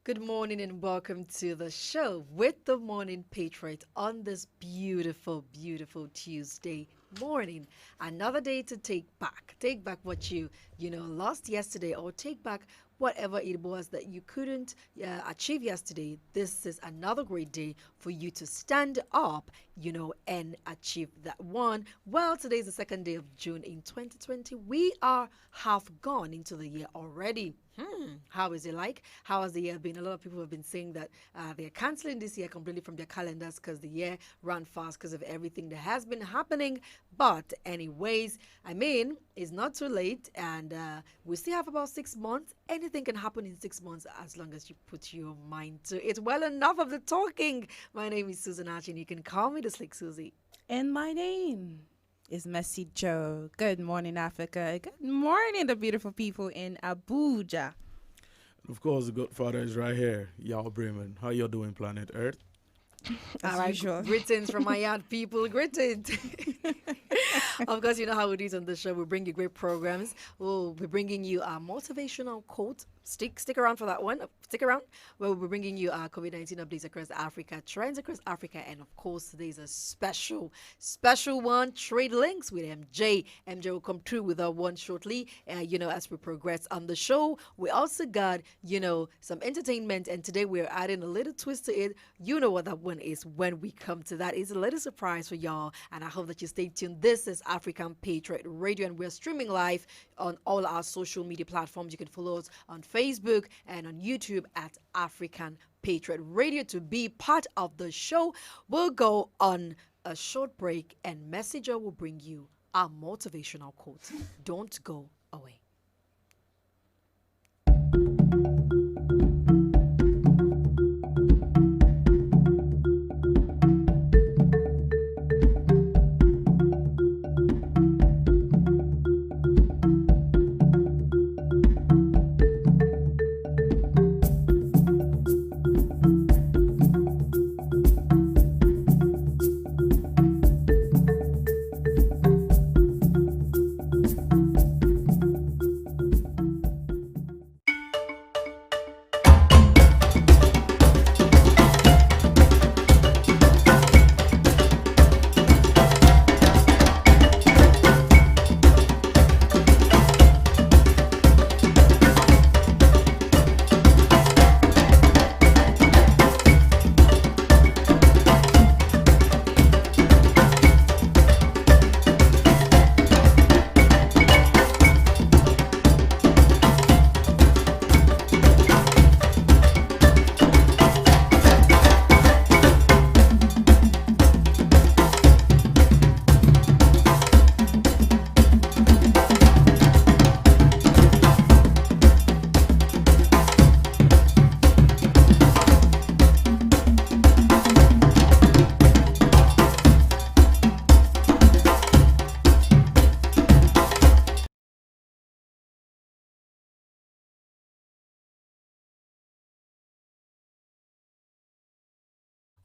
Good morning and welcome to the show with the Morning Patriot on this beautiful, beautiful Tuesday morning. Another day to take back. Take back what you lost yesterday, or take back whatever it was that you couldn't achieve yesterday. This is another great day for you to stand up, and achieve that one. Well, today is the second day of June in 2020. We are half gone into the year already. How is it like? How has the year been? A lot of people have been saying that they're canceling this year completely from their calendars because the year ran fast because of everything that has been happening. But anyways, I mean, it's not too late, and we still have about 6 months. Anything can happen in 6 months as long as you put your mind to it. Well, enough of the talking. My name is Susan Archie, and you can call me the Slick Susie. And my name is Messi Joe. Good morning, Africa. Good morning, the beautiful people in Abuja. Of course, the Godfather is right here. Y'all Bremen. How y'all doing, planet Earth? All right, usual. greetings from my yard people. Greetings. Of course, you know how it is on the show. We bring you great programs. We'll be bringing you a motivational quote. Stick around for that one. Stick around. We'll be bringing you COVID-19 updates across Africa, trends across Africa, and of course, today's a special one. Trade links with MJ. MJ will come through with our one shortly. As we progress on the show, we also got some entertainment, and today we're adding a little twist to it. You know what that one is when we come to that. It's a little surprise for y'all, and I hope that you stay tuned. This is African Patriot Radio, and we're streaming live on all our social media platforms. You can follow us on Facebook and on YouTube at African Patriot Radio to be part of the show. We'll go on a short break, and Messenger will bring you our motivational quote. Don't go away.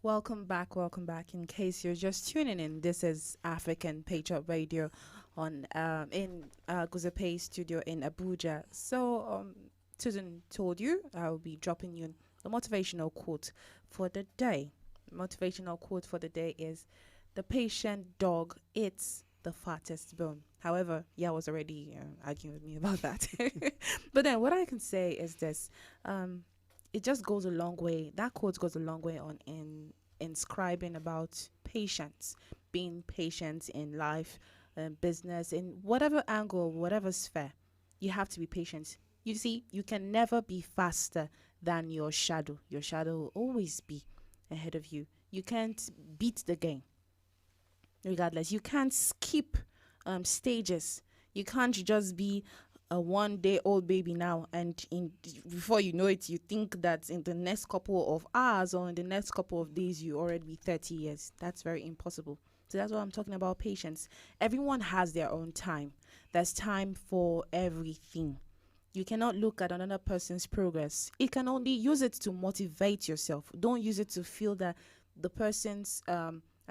Welcome back, welcome back. In case you're just tuning in, this is African Patriot Radio on in Guzape studio in Abuja. So, Susan told you I will be dropping you the motivational quote for the day. Motivational quote for the day is, "The patient dog eats the fattest bone." However, I was already arguing with me about that. But then what I can say is this. It just goes a long way. That quote goes a long way on in inscribing about patience, being patient in life, business, in whatever angle, whatever sphere. You have to be patient. You see, you can never be faster than your shadow. Your shadow will always be ahead of you. You can't beat the game. Regardless, you can't skip stages. You can't just be a 1-day-old baby now, and before you know it, you think that in the next couple of hours or in the next couple of days you already be 30 years. That's very impossible. So that's what I'm talking about, patience. Everyone has their own time. There's time for everything. You cannot look at another person's progress. You can only use it to motivate yourself. Don't use it to feel that the person's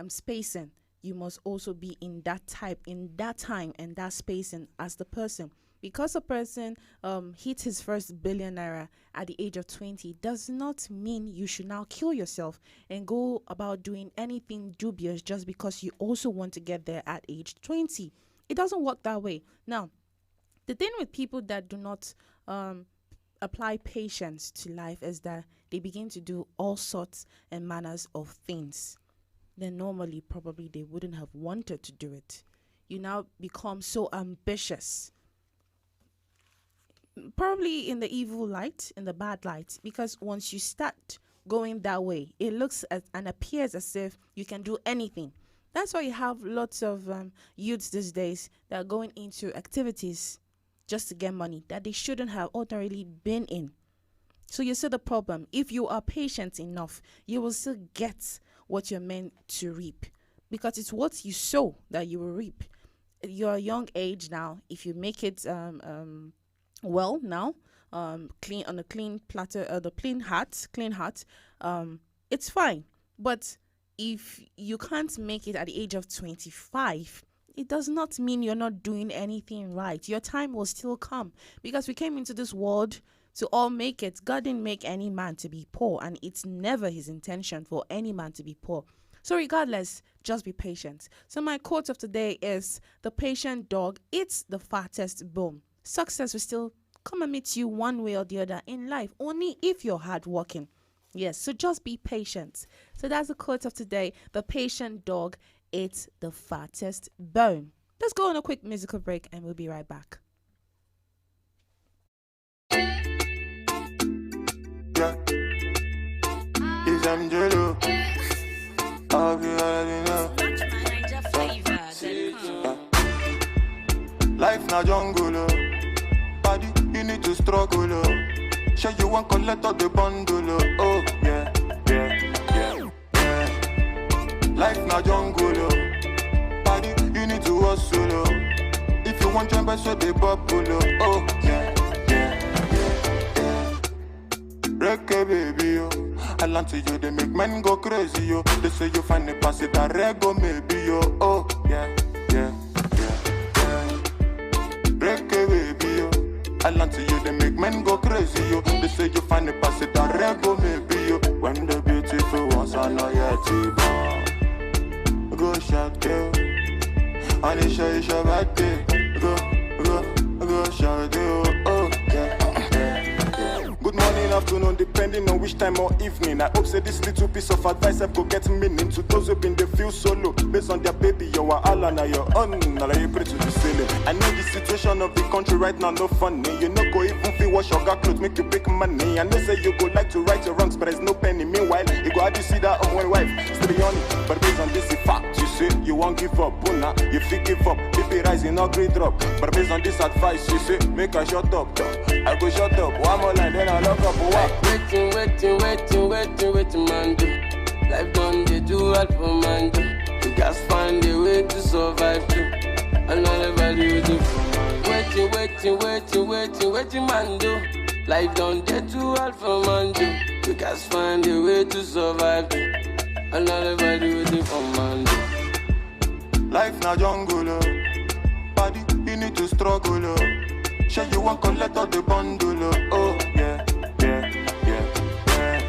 spacing. You must also be in that time and that spacing as the person. Because a person hit his first billion naira at the age of 20 does not mean you should now kill yourself and go about doing anything dubious just because you also want to get there at age 20. It doesn't work that way. Now, the thing with people that do not apply patience to life is that they begin to do all sorts and manners of things. Then normally, probably they wouldn't have wanted to do it. You now become so ambitious. Probably in the evil light, in the bad light, because once you start going that way, it looks and appears as if you can do anything. That's why you have lots of youths these days that are going into activities just to get money that they shouldn't have ordinarily been in. So you see the problem. If you are patient enough, you will still get what you're meant to reap, because it's what you sow that you will reap. You're a young age now. If you make it well now, clean on a clean platter, the clean heart, it's fine. But if you can't make it at the age of 25, it does not mean you're not doing anything right. Your time will still come, because we came into this world to all make it. God didn't make any man to be poor, and it's never his intention for any man to be poor. So regardless, just be patient. So my quote of today is, "The patient dog eats the fattest bone." Success will still come and meet you one way or the other in life, only if you're hardworking. Yes, so just be patient. So that's the quote of today. The patient dog eats the fattest bone. Let's go on a quick musical break and we'll be right back. Yeah, it's Angelo. I'll be already know. Life na jungle, oh. Body, you need to struggle, oh. Sure you want collect all the bundle, oh. Oh, yeah, yeah, yeah, yeah. Life na jungle, oh. Body, you need to hustle, oh. If you want jump, so they bubble, oh. Oh, yeah, yeah, yeah, yeah. Reggae baby, oh. I land to you, they make men go crazy, yo. They say you find the pass it a rego, maybe, yo. Oh, yeah, yeah, yeah, yeah. Reggae baby, yo. I land to you, they make men go crazy, yo. They say you find the pass it a rego, maybe, yo. When the beautiful ones are not yet born, go shout, yo. And it's your birthday, go shout, yo. Oh, yeah. Good morning, afternoon, depending on which time or evening. I hope say this little piece of advice I've go get meaning to those who been they feel solo. Based on their baby, you are all on your own. Now you pray to the ceiling. I know the situation of the country right now, no funny. You know go even feel wash your clothes, make you big money. I know say you go like to right your wrongs, but there's no penny. Meanwhile, you go how do you see that on one wife? Still on it, but based on this fact, you say you won't give up. Buna, you feel give up. BP rising, no great drop. But based on this advice, you say make a shut up. I go shut up. One more line, then I lock up. Waiting, man, do. Life done, they do all for man, do. You guys find a way to survive, too. And all the value do for man. Waiting, man, do. Life done, they do all for man, do. You guys find a way to survive, too. And all everybody waiting for Monday. Life na jungle, oh. Body, you need to struggle, oh. Sure you want collect all the bundle, oh. Yeah, yeah, yeah, yeah.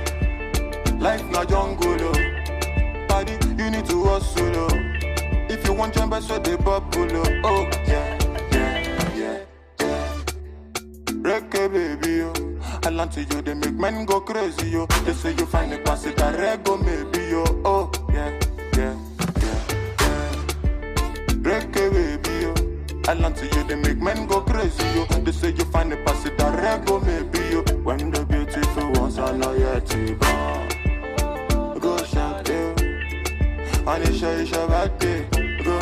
Life na jungle, oh. Body, you need to hustle, oh. If you want jump, so they bubble, oh. Yeah, yeah, yeah, yeah. Reggae baby, oh. I land to you, they make men go crazy, yo. They say you find a pass it, I rego maybe, yo. Oh, yeah, yeah, yeah, yeah. Reggae baby, yo. I land to you, they make men go crazy, yo. They say you find a pass it, I rego maybe, yo. When the beautiful ones are not yet to go. Go shout, yo. And it's your birthday. Go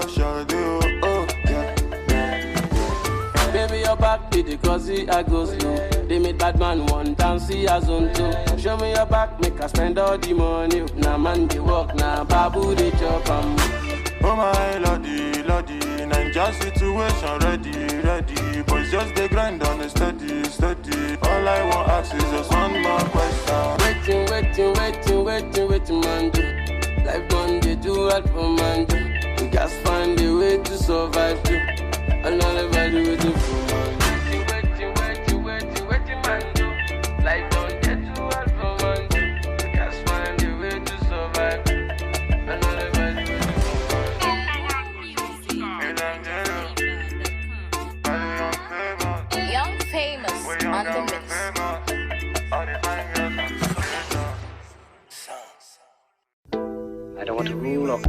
shout, yo. Oh, yeah, yeah, yeah. Baby, your back be the crazy, I go slow. They made bad man one time, see as on two. Show me your back, make I spend all the money. Now man, they walk, now babu, they chop, Oh my lordy, lordy, Ninja situation ready. Boys just they grind on a steady. All I want ask is just one more question. Waiting, man, do. Life done, they do all for man, do. You guys find a way to survive, too. And all everybody waiting for man, do. Waiting, man, do. Life done, they do all for man, do. You guys find a way to survive, too. And all everybody waiting for Young Famous on the mix. I don't want to rule or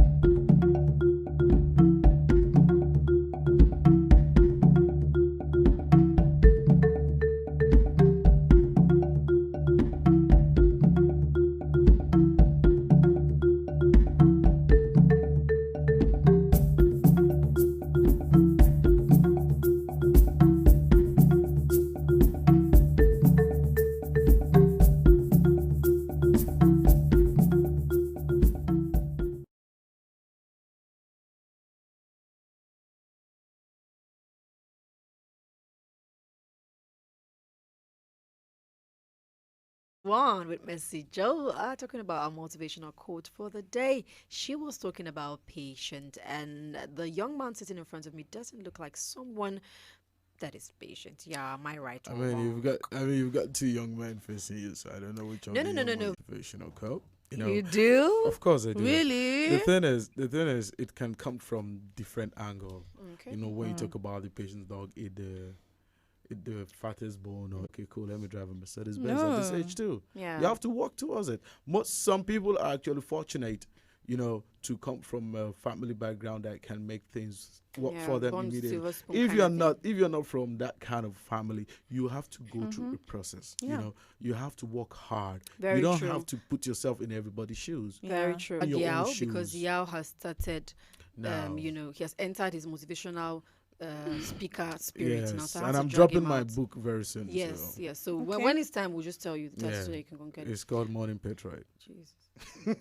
One with Messi Joe talking about our motivational quote for the day. She was talking about patient, and the young man sitting in front of me doesn't look like someone that is patient. Yeah, am I right? Or wrong? You've got two young men facing you, so I don't know which one. No. Motivational quote. You do? Of course I do. Really? The thing is, it can come from different angle. Okay. You know, when you talk about the patient's dog, it the fattest bone, or okay, cool, let me drive a Mercedes Benz at this age too. Yeah. You have to work towards it. Some people are actually fortunate, you know, to come from a family background that can make things work for them born immediately. silver spoon If kind you're of not, if you're not from that kind of family, you have to go through a process. Yeah. You know, you have to work hard. Very you don't true. have to put yourself in everybody's shoes. Very true. In your own Yao, because shoes. Yao has started, Now. you know, he has entered his motivational speaker spirit now. Yes, So I have and to I'm drag dropping him my out. book very soon. Yes, so. yes. So Okay. when it's time, we'll just tell you the title Yeah. so you can go and get it. It's called Morning Petroid. Jesus. So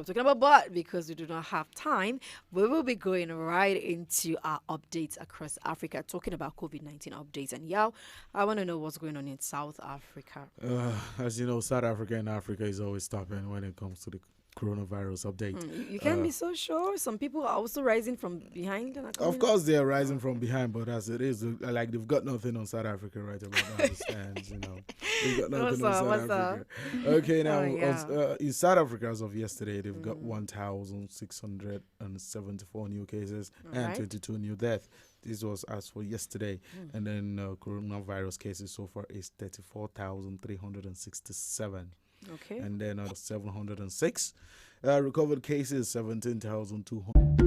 talking about but because we do not have time, we will be going right into our updates across Africa, talking about COVID-19 updates. And Yao, I want to know what's going on in South Africa. As you know, South Africa and Africa is always stopping when it comes to the coronavirus update. You can't be so sure. Some people are also rising from behind. And are Of coming course, they are rising from behind, but as it is, like they've got nothing on South Africa right about now. It stands, you know, they've got nothing What's on up? South What's Africa. Okay, now yeah. in South Africa as of yesterday, they've got 1,674 new cases and Alright. 22 new deaths. This was as for yesterday, and then coronavirus cases so far is 34,367. Okay. And then 706 recovered cases 17,200.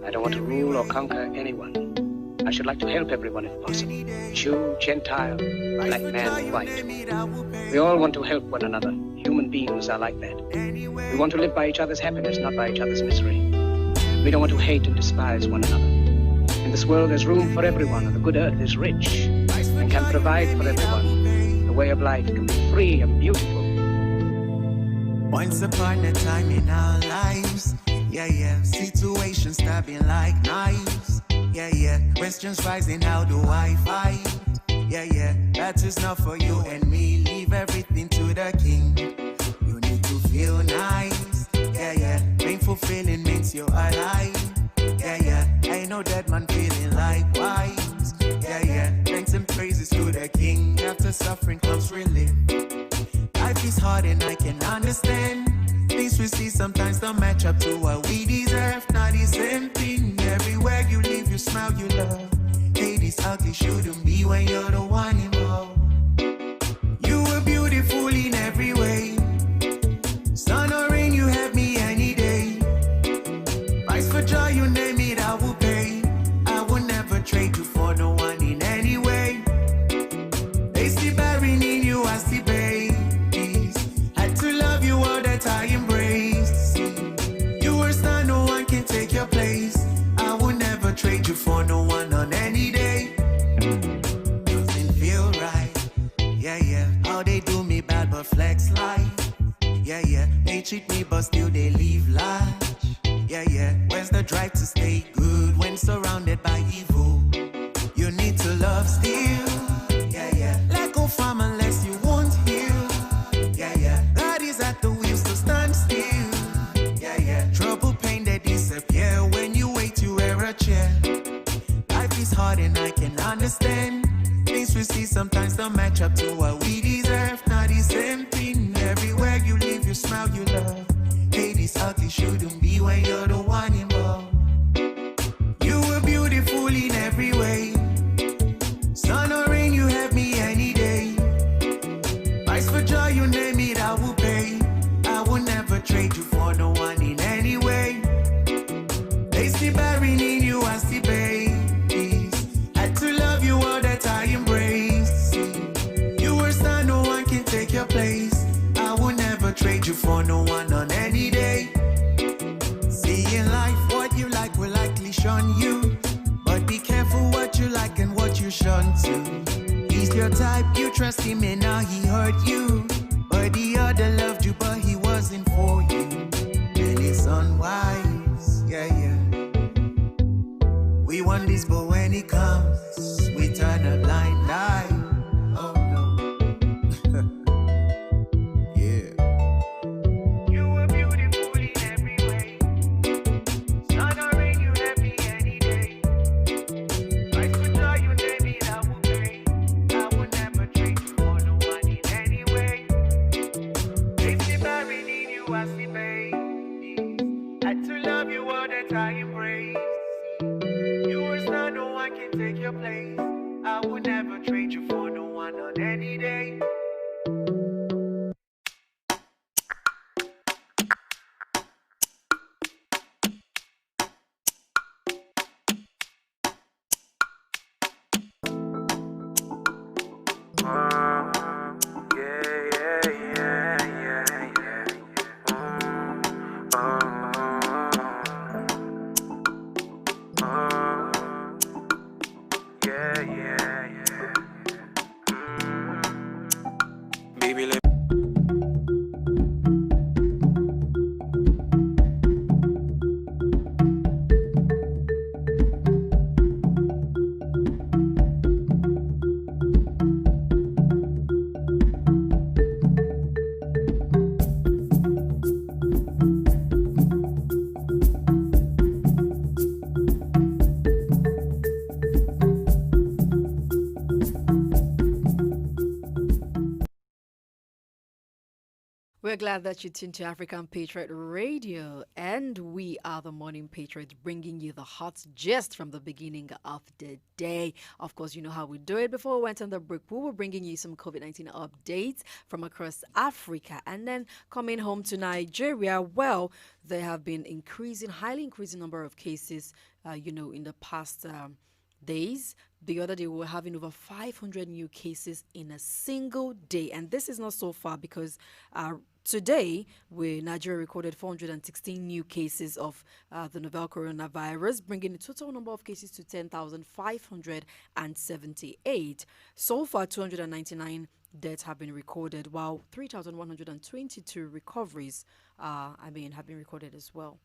I don't want to rule or conquer anyone. I should like to help everyone if possible. Jew, Gentile, black man, white. We all want to help one another. Human human beings are like that. We want to live by each other's happiness, not by each other's misery. We don't want to hate and despise one another. In this world, there's room for everyone, and the good earth is rich and can provide for everyone. The way of life can be free and beautiful. Once upon a time in our lives, situations stabbing like knives, questions rising, how do I fight? That is not for you and me, leave everything to the king. You need to feel nice, painful feeling means you're alive, ain't no dead man feeling likewise, thanks and praises to the king, after suffering comes relief. Life is hard and I can understand. Things we see sometimes don't match up to what we deserve. Not the same thing. Everywhere you live, you smile, you love. Hate is ugly, shouldn't be when you're the one involved. You were beautiful in every way. Sun or rain, you have me any day. Price for joy, you name it, I will pay. I will never trade you for no one in any way. They see bearing in you, I see babe. I embrace. You were star, no one can take your place. I will never trade you for no one on any day. Doesn't feel right. How they do me bad but flex life. They cheat me but still they leave large. Where's the drive to stay good when surrounded by evil? You need to love still. Let go from unless you won't heal. God is at the wheel, so stand still. Trouble, pain, they disappear when you wait to wear a chair. Life is hard and I can understand. Things we see sometimes don't match up to what we deserve. Not the same thing. Everywhere you live, you smile, you love. Hate is ugly, shouldn't be when you're the one involved. You were beautiful in every way. Sun or rain, you have me any day. Price for joy, you name it, I will pay. I will never trade you for no one in any way. They see bearing in you, I see babies. Had to love you all that I embrace. You were star, no one can take your place. I will never trade you for no one on any day. See in life, what you like will likely shun you. But be careful what you like and what you shun too. He's your type, you trust him and now he hurt you. But the other loved you, but he wasn't for you. And it's unwise, We want this, but when he comes, we turn a blind eye. Oh no. You were beautiful in every way. Sun or rain, you have me any day. I could tell you, baby, I will pay. I will never trade you for no one in any way. If you buried in you, I see baby. Had to love you all that I embrace. You were star, no one can take your place. I will never trade you for no one on any day. Baby, let We're glad that you tuned to African Patriot Radio, and we are the Morning Patriots, bringing you the hot gist from the beginning of the day. Of course, you know how we do it. Before we went on the break, we were bringing you some COVID-19 updates from across Africa, and then coming home to Nigeria. Well, there have been highly increasing number of cases, in the past days. The other day, we were having over 500 new cases in a single day. And this is not so far because today, Nigeria recorded 416 new cases of the novel coronavirus, bringing the total number of cases to 10,578. So far, 299 deaths have been recorded, while 3,122 recoveries have been recorded as well.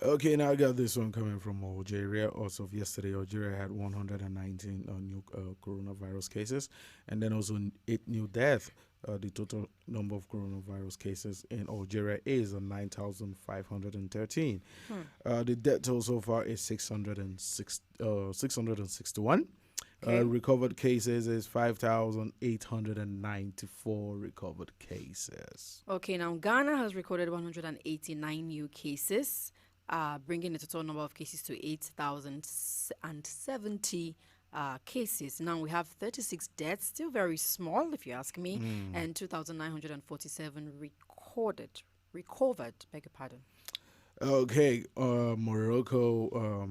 Okay, now I got this one coming from Algeria. Also, yesterday, Algeria had 119 new coronavirus cases, and then also 8 new deaths. The total number of coronavirus cases in Algeria is 9,513. The death toll so far is 661. Okay. Recovered cases is 5,894 recovered cases. Okay, now Ghana has recorded 189 new cases, bringing the total number of cases to 8,070 cases. Now we have 36 deaths, still very small if you ask me, and 2,947 recovered, beg your pardon. Okay, Morocco,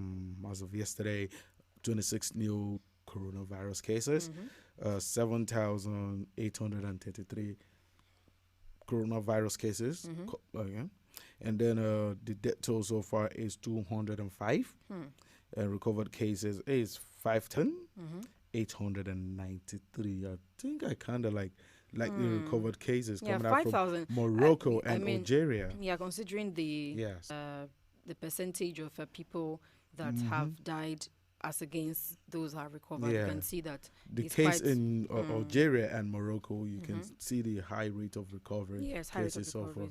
as of yesterday, 26 new coronavirus cases, 7,833 coronavirus cases, and then the death toll so far is 205, and recovered cases is 510,893. I think I kind of like the recovered cases coming out from Morocco and Algeria. Yeah, considering the percentage of people that have died as against those who are recovered, you can see that the case in Algeria and Morocco, you can see the high rate of recovery. Yes, high rate of recovery.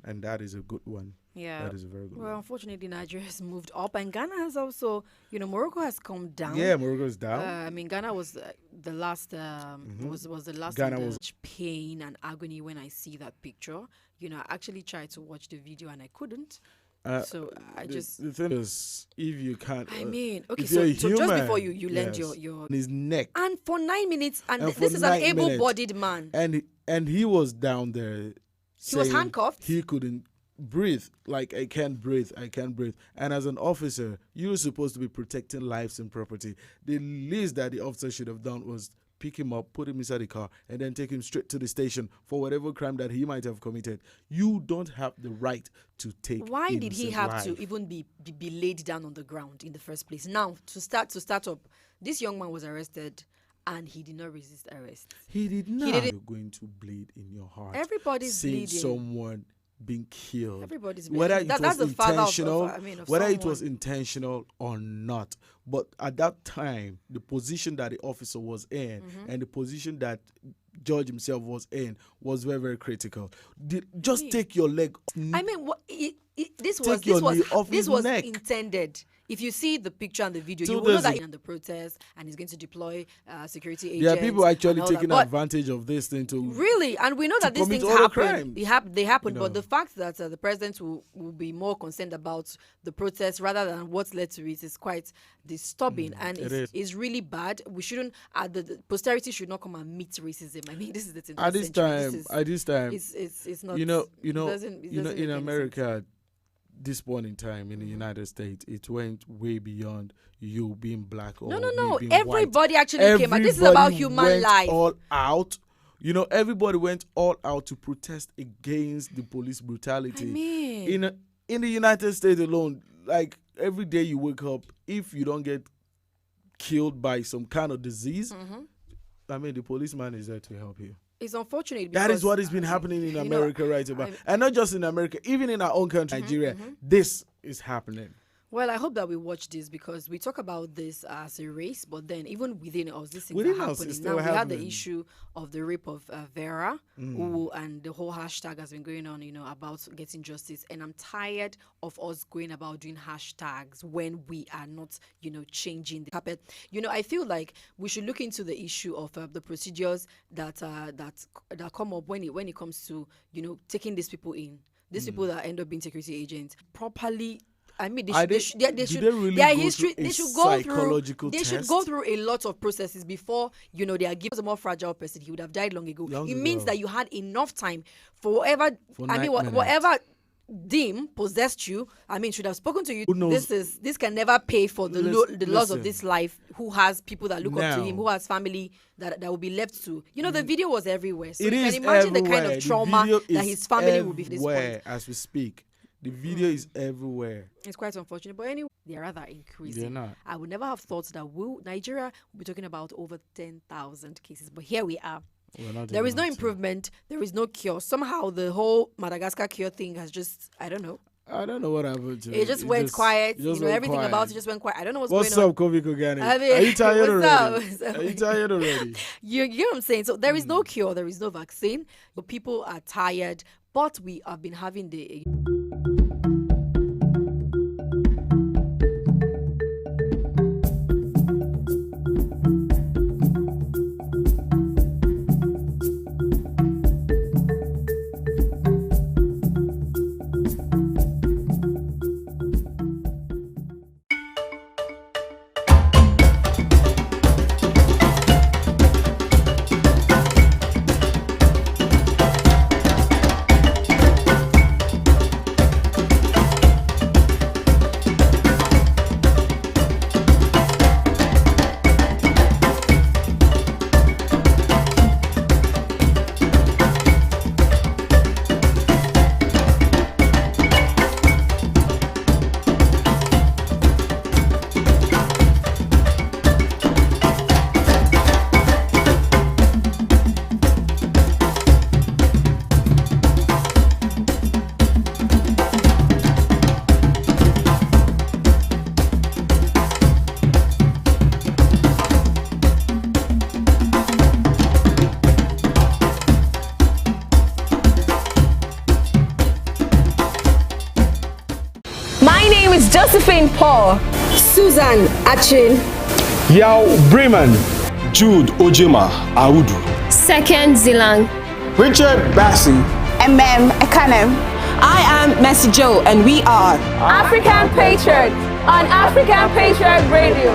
And that is a good one. Yeah, that is a very good one. Well, unfortunately, Nigeria has moved up, and Ghana has also, Morocco has come down. Yeah, Morocco is down. Ghana was the last, was the last. Ghana was was pain and agony when I see that picture. I actually tried to watch the video and I couldn't. So I the thing is, if you can't, okay, so just before you lend your his neck, and for 9 minutes, and this is an able-bodied man, and he was down there. He was handcuffed. He couldn't breathe. Like, I can't breathe. And as an officer, you're supposed to be protecting lives and property. The least that the officer should have done was pick him up, put him inside the car, and then take him straight to the station for whatever crime that he might have committed. You don't have the right to take. Why did he have life. to even be laid down on the ground in the first place? Now, to start up, this young man was arrested, and he did not resist arrest. He did not. You're going to bleed in your heart. Everybody's seeing bleeding. someone being killed. Everybody's bleeding. Whether That's the father of whether it someone. was intentional or not. But at that time, the position that the officer was in and the position that George himself was in was very, very critical. Just take your leg. This was intended. If you see the picture and the video, you will know that in the protest, and he's going to deploy security agents. Yeah, people actually taking advantage of this thing to really, and we know that these things happen. They happen, but the fact that the president will be more concerned about the protest rather than what led to it is quite disturbing, and it's really bad. We shouldn't. The posterity should not come and meet racism. I mean, this is the thing. At this time, it's not. In America. This point in time in the United States, it went way beyond you being black or no. being Everybody white. actually came out. This is about human life. All out. Everybody went all out to protest against the police brutality. I mean, in the United States alone, like every day you wake up, if you don't get killed by some kind of disease, I mean, the policeman is there to help you. It's unfortunate. That is what has been happening in America right about. And not just in America, even in our own country, Nigeria, this is happening. Well, I hope that we watch this because we talk about this as a race, but then even within us, these things Within are us, happening. it's Now still we had the happening. issue of the rape of Vera, and the whole hashtag has been going on, about getting justice. And I'm tired of us going about doing hashtags when we are not, changing the carpet. I feel like we should look into the issue of the procedures that come up when it comes to, taking these people in. These people that end up being security agents properly. I mean, they should go through a lot of processes before, they are given a more fragile person. He would have died long ago. It means that you had enough time for whatever deem possessed you, I mean, should have spoken to you. Who knows? This can never pay for the the loss of Listen. this life. Who has people that look up to Now. him? Who has family that will be left to? You know, the video was everywhere, so It you is can imagine the everywhere. kind of The trauma video that is his family will be at this everywhere point. as we speak. The video is everywhere. It's quite unfortunate, but anyway, they're rather increasing. They're not. I would never have thought that Nigeria will be talking about over 10,000 cases, but here we are. We're not There is no even up to- improvement. There is no cure. Somehow the whole Madagascar cure thing has just, I don't know. I don't know what happened to It just went quiet. it just You know, went everything quiet. about it just went quiet. I don't know what's What's going on. up, Kobe Kogani? I mean, Are you tired what's up? already? What's up? Are you tired already? You get what I'm saying? So there is no cure. There is no vaccine. But people are tired. But we have been having the... My name is Josephine Paul. Susan Achin. Yao Bremen. Jude Ojema Audu. Second Zilang. Richard Bassi. Ekanem. I am Mercy Joe, and we are African Patriot on African Patriot Radio.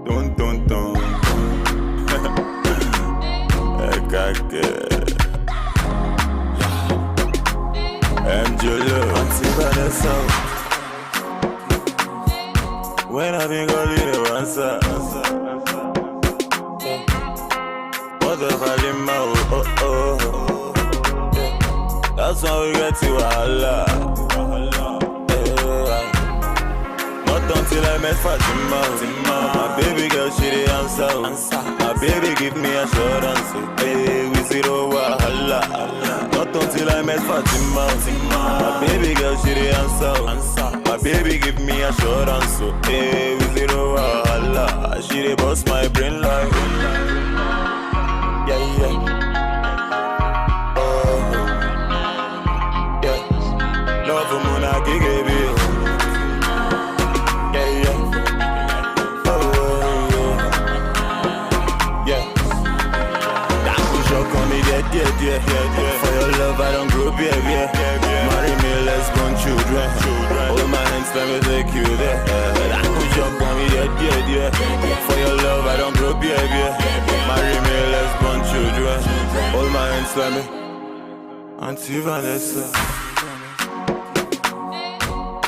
Dun dun dun. When I think I'll leave the answer. What the fuck in my That's why we get to Allah. Not until I met Fatima. My baby girl, she the answer. My baby give me assurance. Hey, we zero wahala. Not until I met Fatima. My baby girl, she the answer. My baby give me assurance. Hey, we zero wahala. She dey bust my brain like. Yeah, yeah. Love for Mona Gigi. Yeah, yeah. Oh, yeah. That push up on me, yeah. For your love, I don't grow, yeah. Marry me, let's born children. Hold my hands, let me take you there. That push up on me, yeah. For your love, I don't grow, yeah. Marry me, let's born children. Hold my hands, let me. Auntie Vanessa.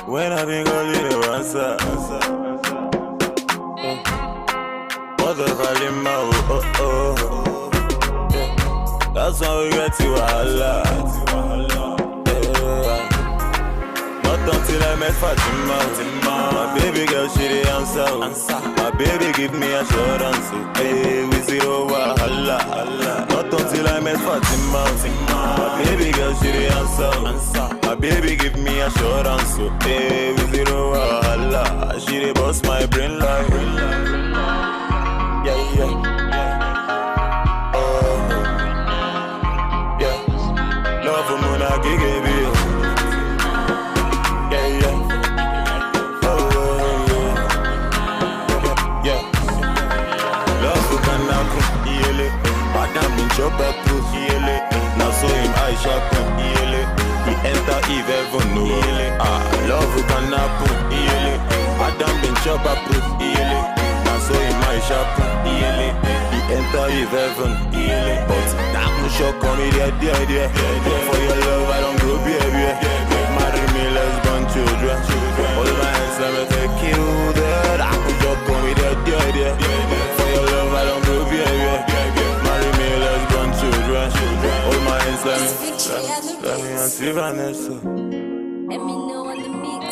When I think I'll leave the answer. What the fuck in my That's why we get to Allah. Not until I met Fatima. My baby girl, she the answer. My baby give me assurance. Hey, we zero wahala. Not until I met Fatima. My baby girl, she the answer. My baby give me assurance. Hey, we zero wahala. She the boss my brain like. Yeah, yeah. Love for Mona Gigi. Chop up proof, now so him I sharpen, he enter Eve heaven, no, love who can happen, Adam been chop up proof, now so him I sharpen, he enter Eve heaven, but that no shock on me, dear, for your love I don't grow baby, marry me, let's born children, all my hands let me take you there, that no shock on me, dear, for your love I don't grow baby. All my hands, let me see Vanessa. Let me know on the mix.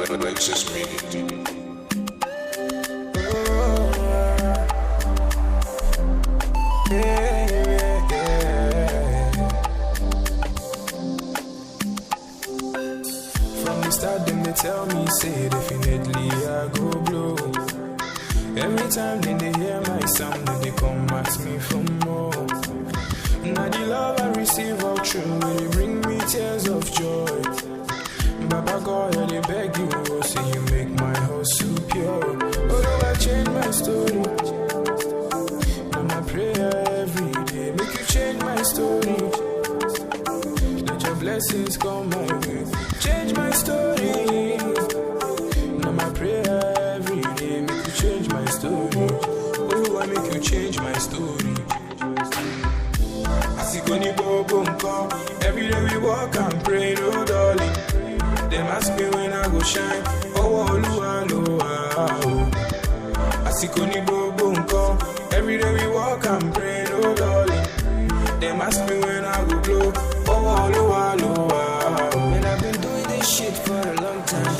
Alexis Media. From the start, them they tell me, say definitely I go blow. Every time then they hear my sound, then they come ask me for more. Now the love I receive all true, they bring me tears of joy. Baba God, I beg you, oh, say you make my heart so pure. Oh, I change my story. Now my prayer every day, make you change my story. Let your blessings come my way, change my story. Now my prayer every day, make you change my story. Oh, I make you change my story. Every day we walk and pray, no darling. Them ask me when I go shine. Oh, every day we walk and pray, no darling. Them ask me when I go glow. Oh, and I've been doing this shit for a long time.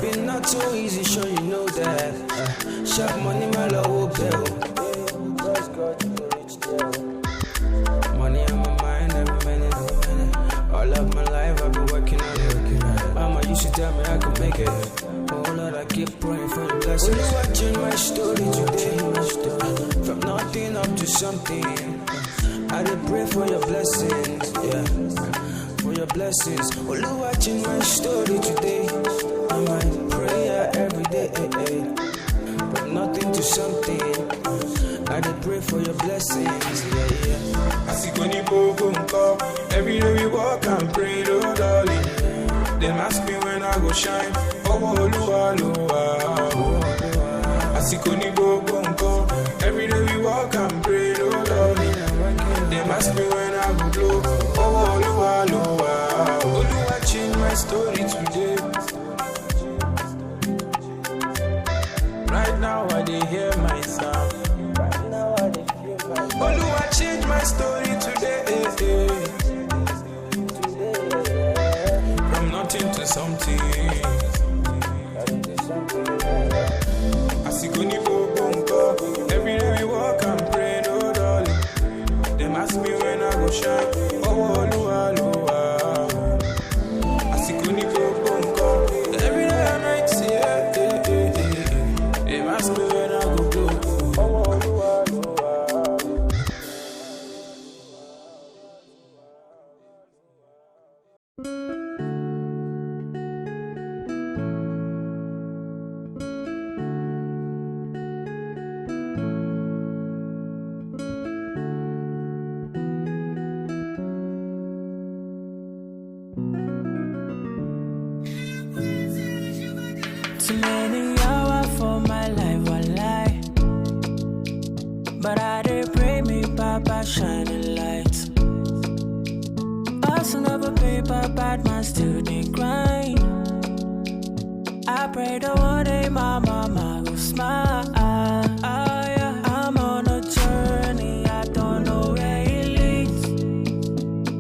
Been not so easy, sure you know that. Sharp money, my love will bill. Money on my mind every minute. All of my life I've been working on it. Mama used to tell me I could make it. Oh Lord, I keep praying for your blessings. Will you watching my story today? From nothing up to something. I did pray for your blessings, yeah. For your blessings. Will you watching my story today? I might pray every day, from nothing to something. I did pray for your blessings, yeah. Every day we walk and pray, oh darling. Them ask me when I go shine. Every day we walk and pray, oh darling. Them ask me when I go glow. Oh, change my story today. Right now I dey hear my sound. Oh, change my story today. From nothing to something. Every day we walk and pray, no darling. Them ask me when I go shine. Every day I night see them ask me when I go glow. Too many hours for my life, I lie. But I did pray me back. paper shining lights. Hustle of a paper, bad man still dey grind. I pray that one day my mama will smile. Yeah. I'm on a journey, I don't know where it leads.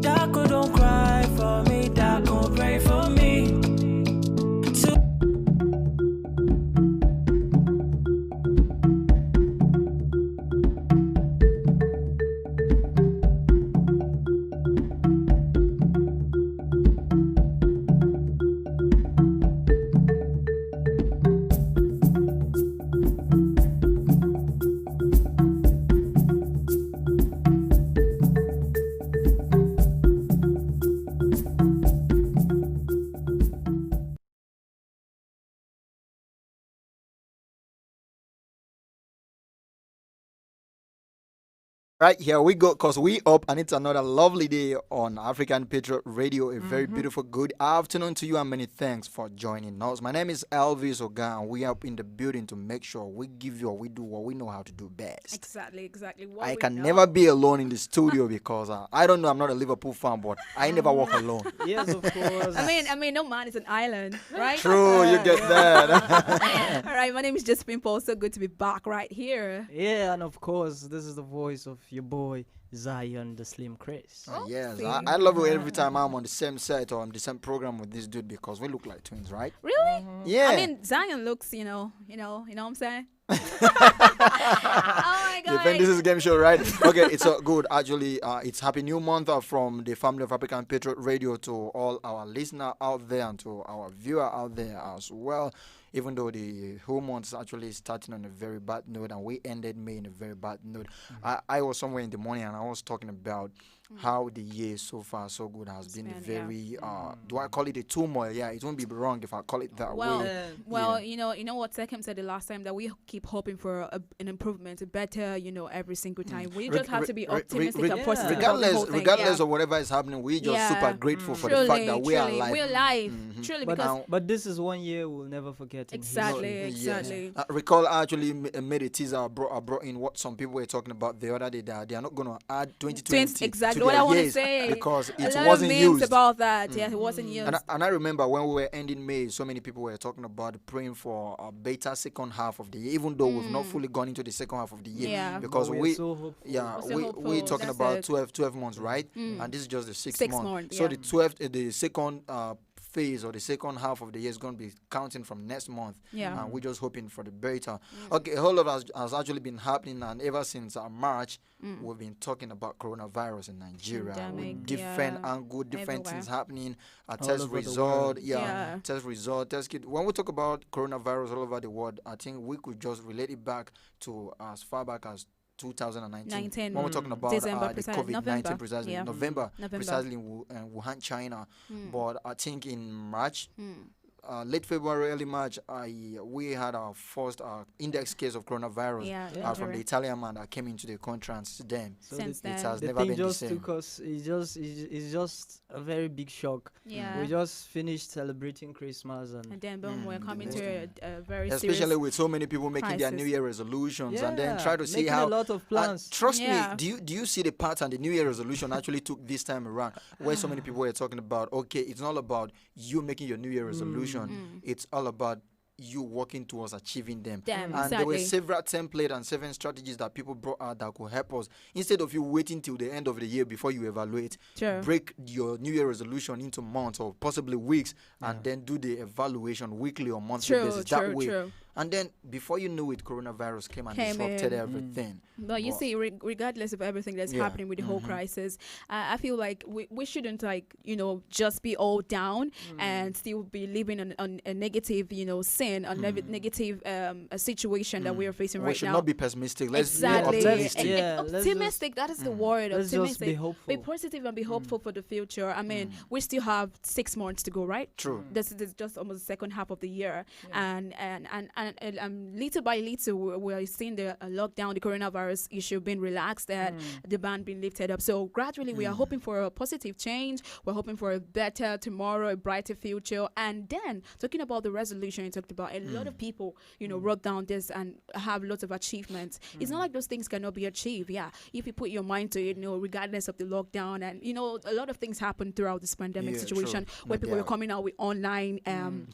Daco don't cry for me, Daco pray for me. Right, here we go, because we up and it's another lovely day on African Patriot Radio. A very beautiful good afternoon to you and many thanks for joining us. My name is Elvis Oga and we are up in the building to make sure we give you or we do what we know how to do best. Exactly. I can never be alone in the studio because I don't know, I'm not a Liverpool fan, but I never walk alone. Yes, of course. I mean, no man is an island, right? True, you get that. All right, my name is Josephine Paul. So good to be back right here. Yeah, and of course, this is the voice of your boy Zion the Slim Chris. Yes, I love it every time I'm on the same set or on the same program with this dude because we look like twins, right? Really? Yeah. I mean, Zion looks, you know what I'm saying? Oh my God. You think this is a game show, right? Okay, it's good. Actually, it's Happy New Month from the family of African Patriot Radio to all our listeners out there and to our viewer out there as well. Even though the whole month is actually starting on a very bad note and we ended May in a very bad note. I was somewhere in the morning and I was talking about how the year so far so good has been a very do I call it a turmoil? Yeah, it won't be wrong if I call it that way. Well, you know what Sekem said the last time, that we keep hoping for an improvement, a better, every single time. We just have to be optimistic and positive. Regardless of whatever is happening, we just super grateful for the fact that we are alive. We're alive, truly, because but this is one year we'll never forget. Exactly. Yes. Recall actually made a teaser. I brought in what some people were talking about the other day, that they are not going to add 2020 exactly to what I want to years say, because it a lot wasn't of memes used about that. Yeah, it wasn't used. And I remember when we were ending May, so many people were talking about praying for a better second half of the year, even though we've not fully gone into the second half of the year. Yeah. Because we're talking about 12 months, right? And this is just the sixth month. So the second phase or the second half of the year is going to be counting from next month. Yeah. And we're just hoping for the better. Okay, a whole lot has actually been happening, and ever since March, we've been talking about coronavirus in Nigeria. Pandemic, with different angle, different everywhere. things happening. A All test over the result, world. test result, test kit. When we talk about coronavirus all over the world, I think we could just relate it back to as far back as 2019 when we're talking about December, the COVID-19 precisely. November precisely in Wuhan, China. But I think in March, late February, early March, we had our first index case of coronavirus from the Italian man that came into the country, and since then it has never been the same. Took us, it's just a very big shock. Yeah. We just finished celebrating Christmas and then boom, we're coming to a very especially serious with so many people making their crisis. New Year resolutions and then try to see making how a lot of plans. Trust me, do you see the pattern the New Year resolution actually took this time around, where so many people were talking about, okay, it's not about you making your New Year resolution. It's all about you working towards achieving them. And there were several templates and several strategies that people brought out that could help us. Instead of you waiting till the end of the year before you evaluate, break your New Year resolution into months or possibly weeks, and then do the evaluation weekly or monthly basis. That way. And then before you knew it, coronavirus came and disrupted everything. But you see, regardless of everything that's happening with the whole crisis, I feel like we shouldn't just be all down and still be living on a negative, sin, a negative situation that we are facing right now. We should not be pessimistic. Let's be optimistic. Optimistic, that is the word. Let's optimistic. Just be hopeful. Be positive and be hopeful for the future. I mean, we still have 6 months to go, right? True. This is just almost the second half of the year, and and little by little, we're seeing the lockdown, the coronavirus issue being relaxed, and the ban being lifted up. So gradually, we are hoping for a positive change. We're hoping for a better tomorrow, a brighter future. And then, talking about the resolution you talked about, a lot of people, wrote down this and have lots of achievements. It's not like those things cannot be achieved. Yeah, if you put your mind to it, regardless of the lockdown, and a lot of things happen throughout this pandemic situation where people are coming out with online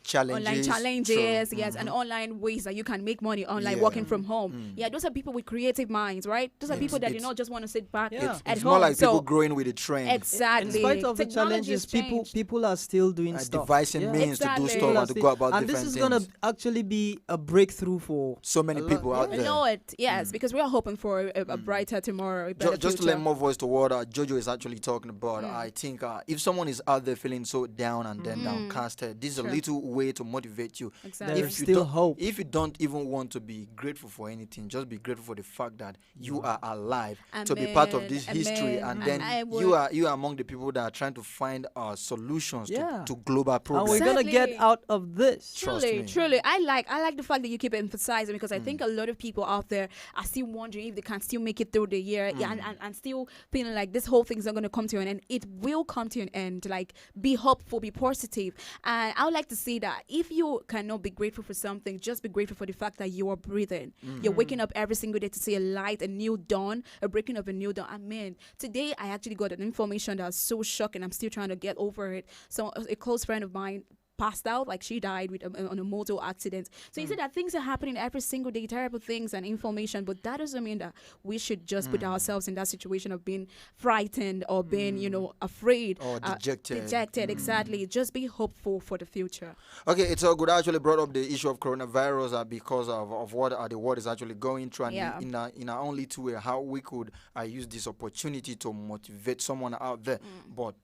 challenges, yes, and online ways that you can make money online working from home. Yeah, those are people with creative minds, right? Those are people that just want to sit back at it's home. more like people growing with the trend. Exactly. In spite of the Technology challenges, has people are still doing stuff. Devising means to do stuff and to go about and different this is things. going to actually be a breakthrough for so many people out there. Know it, yes, because we are hoping for a brighter tomorrow, a better just to future. lend more voice to what Jojo is actually talking about, I think if someone is out there feeling so down and then downcasted, this is a little way to motivate you. Exactly. There's still hope. If you don't even want to be grateful for anything, just be grateful for the fact that you are alive to be part of this history, and then you are among the people that are trying to find solutions to global problems. And we're gonna get out of this. Truly, I like the fact that you keep emphasizing, because I think a lot of people out there are still wondering if they can still make it through the year, and still feeling like this whole thing's not going to come to an end. It will come to an end. Like, be hopeful, be positive. And I would like to say that if you cannot be grateful for something, just be grateful for the fact that you are breathing. You're waking up every single day to see a light, a new dawn, a breaking of a new dawn. I mean, today I actually got an information that was so shocking. I'm still trying to get over it. So a close friend of mine passed out, like she died on a motor accident. So you see that things are happening every single day, terrible things and information, but that doesn't mean that we should just put ourselves in that situation of being frightened or being, afraid or dejected. Exactly. Just be hopeful for the future. Okay, it's all good. I actually brought up the issue of coronavirus because of what the world is actually going through, and in our only two way how we could use this opportunity to motivate someone out there, but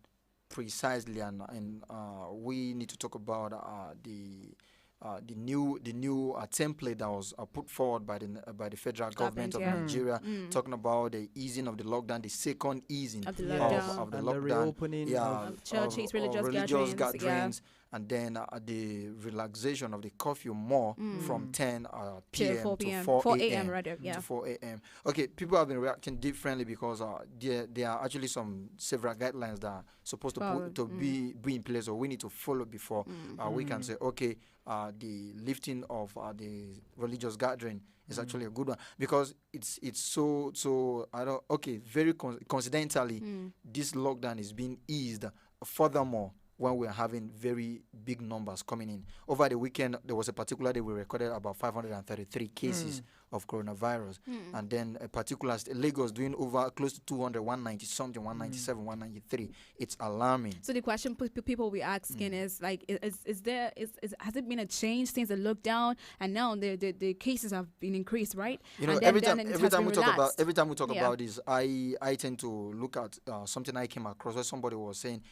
precisely, and we need to talk about the new template that was put forward by the federal government of Nigeria, talking about the easing of the lockdown, the second easing of the lockdown, the reopening of churches, religious gatherings. And then the relaxation of the curfew more from 10 p.m. to 4 a.m. to 4 a.m. Okay, people have been reacting differently because there are actually several guidelines that are supposed to be in place, or we need to follow before we can say, okay, the lifting of the religious gathering is actually a good one, because it's so very coincidentally this lockdown is being eased furthermore when we're having very big numbers coming in. Over the weekend, there was a particular day we recorded about 533 cases of coronavirus. And then a particular Lagos doing over close to 200, 190 something, 197, 193. It's alarming. So the question people will be asking is, like, has it been a change since the lockdown? And now the cases have been increased, right? Every time we talk about this, I tend to look at something I came across where somebody was saying,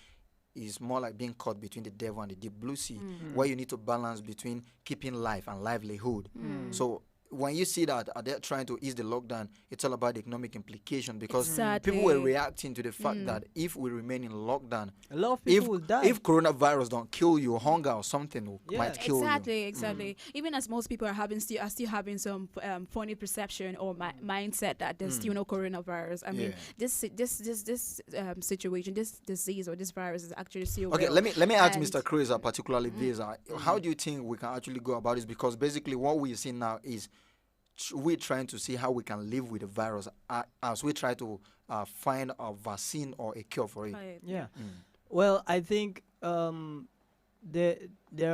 is more like being caught between the devil and the deep blue sea, where you need to balance between keeping life and livelihood. So when you see that they're trying to ease the lockdown, it's all about the economic implication, because people were reacting to the fact that if we remain in lockdown, a lot of people will die. If coronavirus don't kill you, hunger or something might kill you. Exactly. Even as most people are still having some funny perception or mindset that there's still no coronavirus. I mean, this situation, this disease or this virus is actually still okay. real. Let me ask Mr. Chris particularly this. How do you think we can actually go about this? Because basically what we see now is we're trying to see how we can live with the virus as we try to find a vaccine or a cure for it. Well, I think there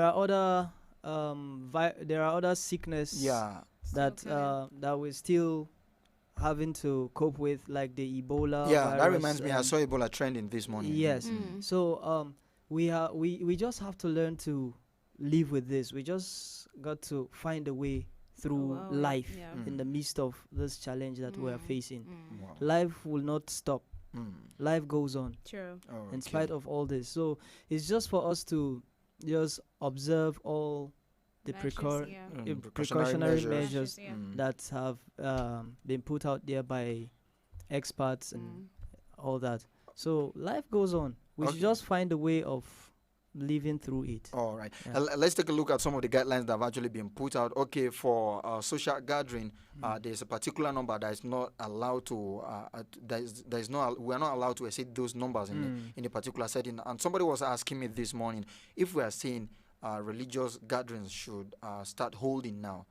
are other sickness that we're still having to cope with, like the Ebola virus. That reminds me, I saw Ebola trending this morning. Yes. So we just have to learn to live with this. We just got to find a way through life in the midst of this challenge that we are facing. Life will not stop. Life goes on. True. In spite of all this. So it's just for us to just observe all the precautionary measures that have been put out there by experts and all that. So life goes on. We should just find a way of living through it. All right. Yeah. Let's take a look at some of the guidelines that have actually been put out. Okay, for social gathering, there's a particular number that is not allowed to. That is not. We are not allowed to exceed those numbers in a particular setting. And somebody was asking me this morning if we are saying religious gatherings should start holding now.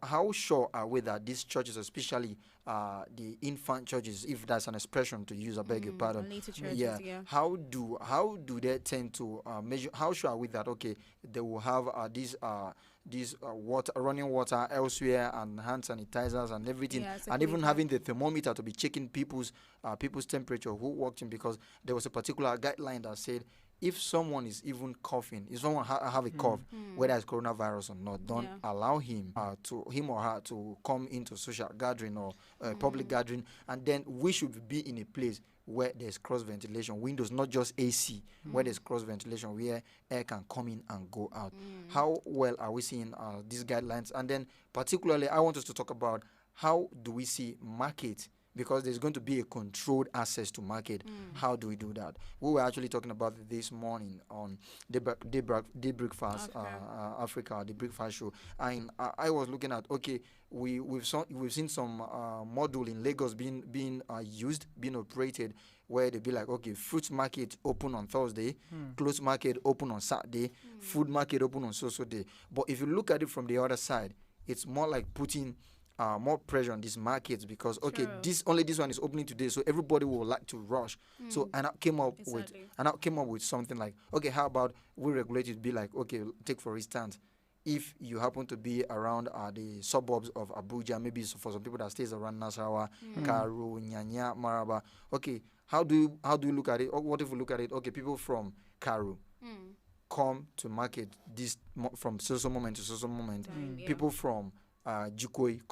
How sure are we that these churches, especially the infant churches, if that's an expression to use, I beg your pardon. Yeah. How do they tend to measure? How sure are we that they will have these water, running water elsewhere, and hand sanitizers and everything, and even having the thermometer to be checking people's temperature who walked in, because there was a particular guideline that said, if someone is even coughing, if someone have a cough, whether it's coronavirus or not, don't allow him or her to come into social gathering or public gathering. And then we should be in a place where there's cross ventilation, windows, not just AC, where there's cross ventilation, where air can come in and go out. How well are we seeing these guidelines? And then particularly, I want us to talk about how do we see market, because there's going to be a controlled access to market. How do we do that? We were actually talking about it this morning on Daybreak Fast Africa, the Breakfast Show. And I was looking at, we've seen some module in Lagos being used, being operated, where they be like, fruit market open on Thursday, clothes market open on Saturday, food market open on so day. But if you look at it from the other side, it's more like putting more pressure on these markets, because this one is opening today, so everybody will like to rush. So and I came up with something like, how about we regulate it? Be like, take for instance, if you happen to be around the suburbs of Abuja, maybe for some people that stays around Nasarawa, Karu, Nyanya, Maraba. How do you look at it? Or what if we look at it? People from Karu come to market from social moment to social moment. People from Jukoi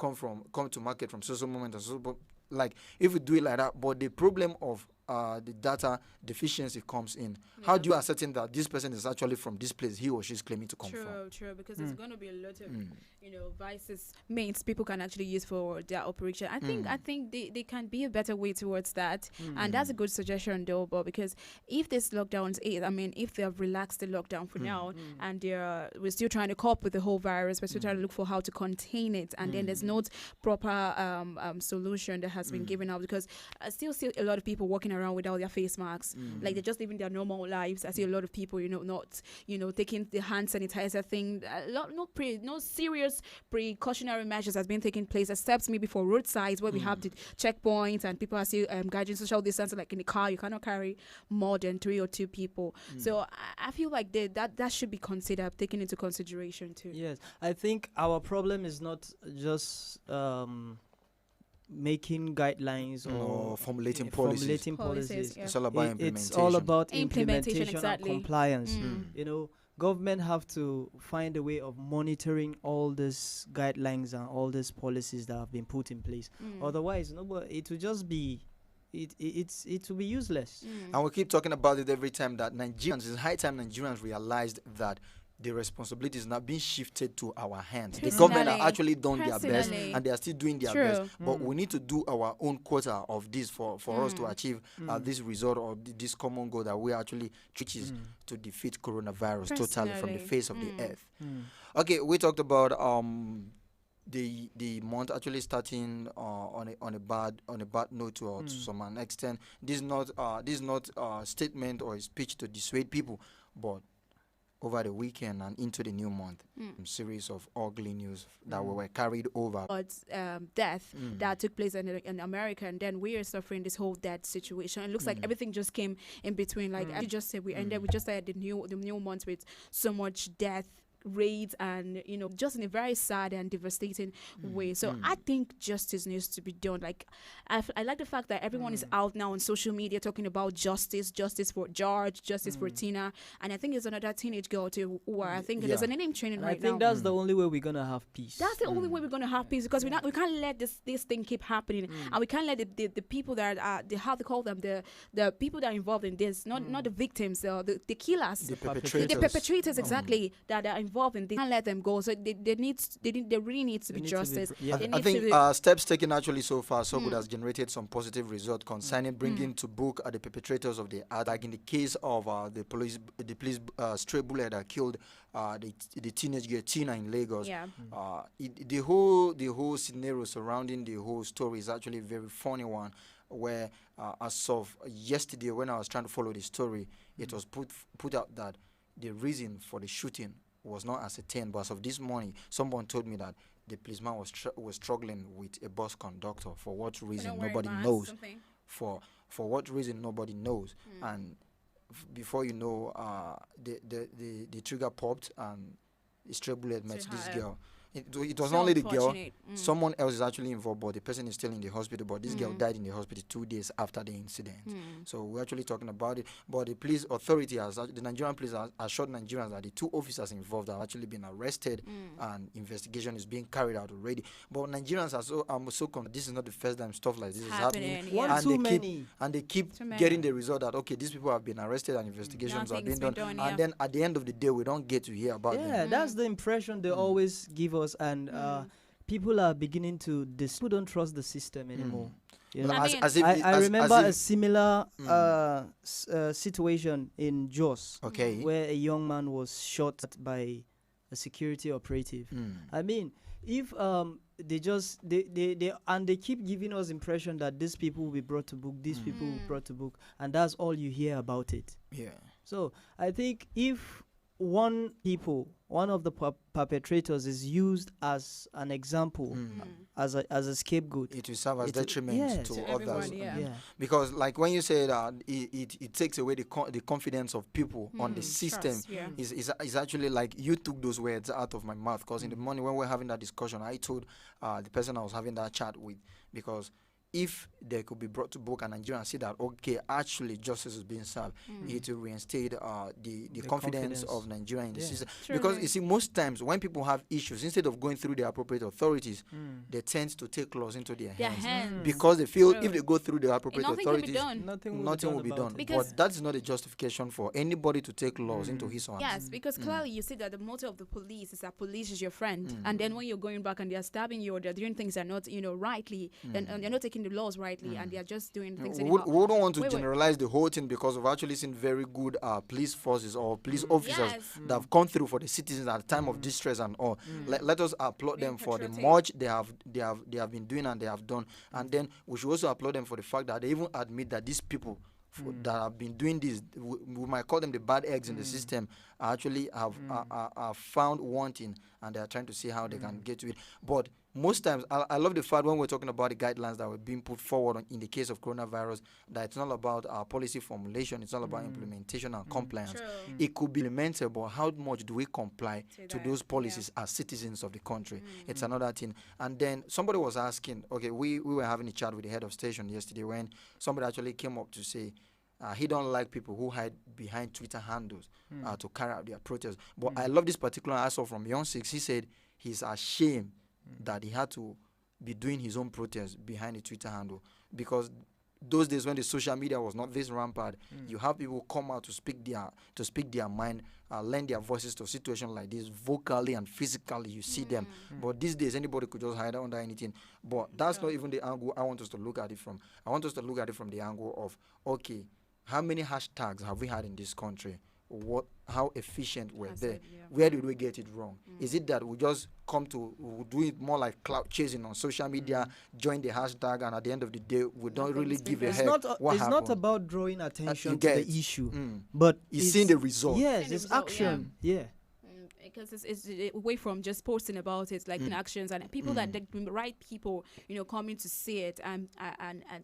come to market from social moment and social, like if we do it like that. But the problem of the data deficiency comes in. How do you ascertain that this person is actually from this place he or she is claiming to come from? True, because there's going to be a lot of vices means people can actually use for their operation. I think they can be a better way towards that, and that's a good suggestion though. But because if this lockdowns if they have relaxed the lockdown for now, and we're still trying to cope with the whole virus, we're still trying to look for how to contain it, and then there's no proper solution that has been given out, because I still see a lot of people walking around without their face masks, like they're just living their normal lives. I see a lot of people, not taking the hand sanitizer thing. No serious precautionary measures has been taking place, except maybe for roadsides where we have the checkpoints and people are still guiding social distancing. Like in the car, you cannot carry more than 3 or 2 people. So I feel like that should be considered, taken into consideration too. Yes, I think our problem is not just making guidelines or formulating policies. It's all about implementation. It's all about implementation and compliance. Government have to find a way of monitoring all these guidelines and all these policies that have been put in place. Otherwise, it will just be it will be useless. And we keep talking about it every time that it's high time Nigerians realized that the responsibility is not being shifted to our hands. The government are actually done their best, and they are still doing their best. But we need to do our own quota of this for us to achieve this result or this common goal that we actually which is to defeat coronavirus totally from the face of the earth. We talked about the month actually starting on a bad note to some extent. This is not a statement or a speech to dissuade people, but over the weekend and into the new month, series of ugly news that were carried over. Death that took place in America, and then we are suffering this whole death situation. It looks like everything just came in between. Like you just said, we just started the new month with so much death, raids, and just in a very sad and devastating way. So I think justice needs to be done. Like I like the fact that everyone is out now on social media talking about justice for George, justice for Tina, and I think there's another teenage girl too who I think there's an name training right now. I think that's the only way we're gonna have peace. That's the only way we're gonna have peace, because we can't let this thing keep happening, and we can't let the people that are how they call them, the people that are involved in this, not the victims, the killers, the perpetrators, exactly, that are involved involved in this, can't let them go. So they really need to be justice. I think steps taken actually so far so good has generated some positive result concerning bringing to book the perpetrators of the act. Like in the case of the police stray bullet that killed the teenage girl Tina in Lagos. The whole scenario surrounding the whole story is actually a very funny one, where as of yesterday when I was trying to follow the story, it was put out that the reason for the shooting was not ascertained, but as of this morning, someone told me that the policeman was struggling with a bus conductor for what reason nobody knows. For what reason nobody knows, and before you know, the trigger popped and the stray bullet met this girl. It was not only the girl, someone else is actually involved, but the person is still in the hospital. But this girl died in the hospital 2 days after the incident. So we're actually talking about it. But the police authority the Nigerian police has assured Nigerians that the 2 officers involved have actually been arrested and investigation is being carried out already. But Nigerians are so this is not the first time stuff like this is happening. And they keep getting the result that, okay, these people have been arrested and investigations are being done. And then at the end of the day, we don't get to hear about them. Yeah, that's the impression they always give us. And people are beginning to people don't trust the system anymore. You know? I remember a similar situation in Jos, where a young man was shot by a security operative. I mean, if they keep giving us impression that these people will be brought to book, these people will be brought to book, and that's all you hear about it. Yeah. So I think if one of the perpetrators is used as an example, as a scapegoat, it will serve as detriment to others. Because, like when you say that it takes away the confidence of people on the system, is actually like you took those words out of my mouth. Because in the morning when we're having that discussion, I told the person I was having that chat with, because if they could be brought to book and Nigeria see that, okay, actually justice is being served, it will reinstate the confidence of Nigeria in the system. Because you see, most times when people have issues, instead of going through the appropriate authorities, they tend to take laws into their hands. Because they feel if they go through the appropriate authorities, nothing will be done. But that is not a justification for anybody to take laws into his or her hands. Yes, because clearly you see that the motive of the police is that police is your friend, and then when you're going back and they're stabbing you or they're doing things that are not, rightly, and they're not taking the laws rightly, and they are just doing things. We don't want to generalize the whole thing, because we've actually seen very good police forces or police officers that have come through for the citizens at the time of distress and all. Let us applaud them for the much they have been doing and they have done, and then we should also applaud them for the fact that they even admit that these people that have been doing this, we might call them the bad eggs in the system, actually are found wanting, and they are trying to see how they can get to it. But most times, I love the fact when we're talking about the guidelines that were being put forward in the case of coronavirus, that it's not about our policy formulation, it's all about implementation and compliance. It could be implemented, but how much do we comply to those policies as citizens of the country? It's another thing. And then somebody was asking, okay, we were having a chat with the head of station yesterday when somebody actually came up to say, he don't like people who hide behind Twitter handles to carry out their protests. But I love this particular answer from Young Six. He said he's ashamed that he had to be doing his own protest behind a Twitter handle, because those days when the social media was not this rampant, you have people come out to speak their mind, lend their voices to a situation like this, vocally and physically. You see them, but these days anybody could just hide under anything. But that's not even the angle I want us to look at it from. I want us to look at it from the angle of, okay, how many hashtags have we had in this country? How efficient were they? Where did we get it wrong? Is it that we just we do it more like cloud chasing on social media, join the hashtag, and at the end of the day, we don't really give a heck what happened? It's not about drawing attention to the issue, but it's seeing the result. Yes, it's action. Yeah. Because it's away from just posting about it, like in actions, and people that the right people, coming to see it and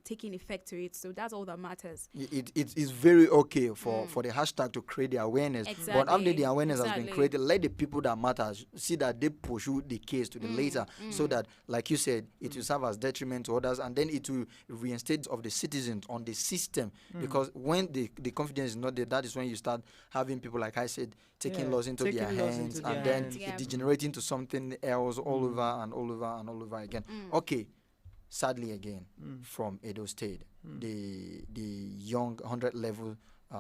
taking effect to it. So that's all that matters. It is very okay for the hashtag to create the awareness. Exactly. But after the awareness has been created, let the people that matter see that they pursue the case to the later, so that, like you said, it will serve as detriment to others, and then it will reinstate of the citizens on the system. Because when the confidence is not there, that is when you start having people, like I said, taking laws into their hands, and then it degenerating to something else all over and all over and all over again. Okay, sadly again, from Edo State, the young 100 level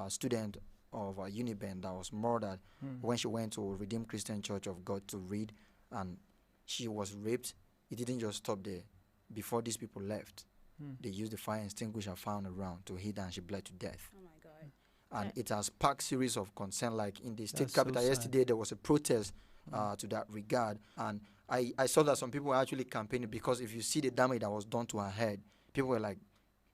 student of Uniben that was murdered when she went to Redeemed Christian Church of God to read, and she was raped. It didn't just stop there. Before these people left, they used the fire extinguisher found around to hit her, and she bled to death. Oh my God. And it has sparked series of concern. Like in the state That's so capital sad. yesterday, there was a protest to that regard. And I saw that some people were actually campaigning, because if you see the damage that was done to her head, people were like,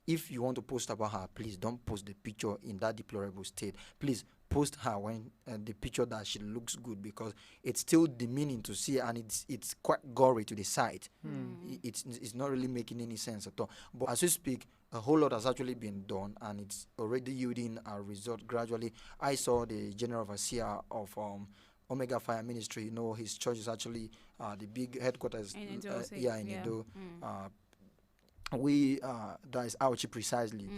if you want to post about her, please don't post the picture in that deplorable state. Please post her when the picture that she looks good, because it's still demeaning to see, and it's quite gory to the sight. It's not really making any sense at all. But as we speak, a whole lot has actually been done, and it's already yielding a result gradually. I saw the general overseer of Omega Fire Ministry. You know, his church is actually the big headquarters. In Edo, in Edo. That is Auchi precisely.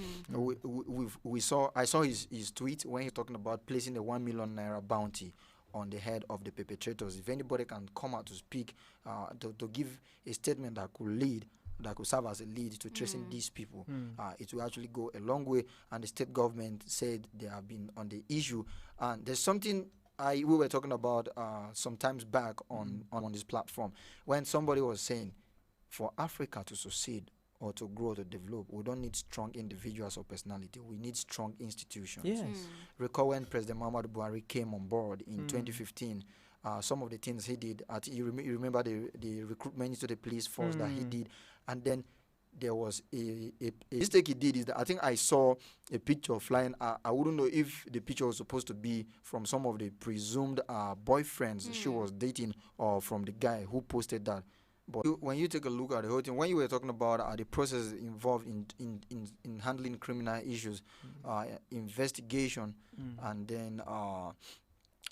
I saw his tweet when he's talking about placing the 1 million naira bounty on the head of the perpetrators. If anybody can come out to speak, to give a statement that could serve as a lead to tracing these people, it will actually go a long way. And the state government said they have been on the issue. And there's something we were talking about sometimes back on this platform, when somebody was saying, for Africa to succeed or to grow, to develop, we don't need strong individuals or personality. We need strong institutions. Yes. Recall when President Muhammadu Buhari came on board in 2015, some of the things he did. You remember the recruitment into the police force that he did. And then there was a mistake he did, is that I think I saw a picture flying. I wouldn't know if the picture was supposed to be from some of the presumed boyfriends she was dating, or from the guy who posted that. But when you take a look at the whole thing, when you were talking about the process involved in handling criminal issues, investigation, and then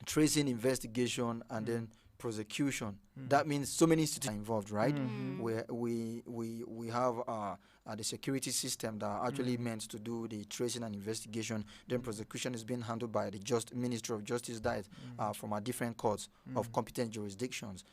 tracing, investigation, and then prosecution, that means so many institutions are involved, right? Where we have the security system that are actually meant to do the tracing and investigation. Then prosecution is being handled by the Ministry of Justice, that from our different courts of competent jurisdictions.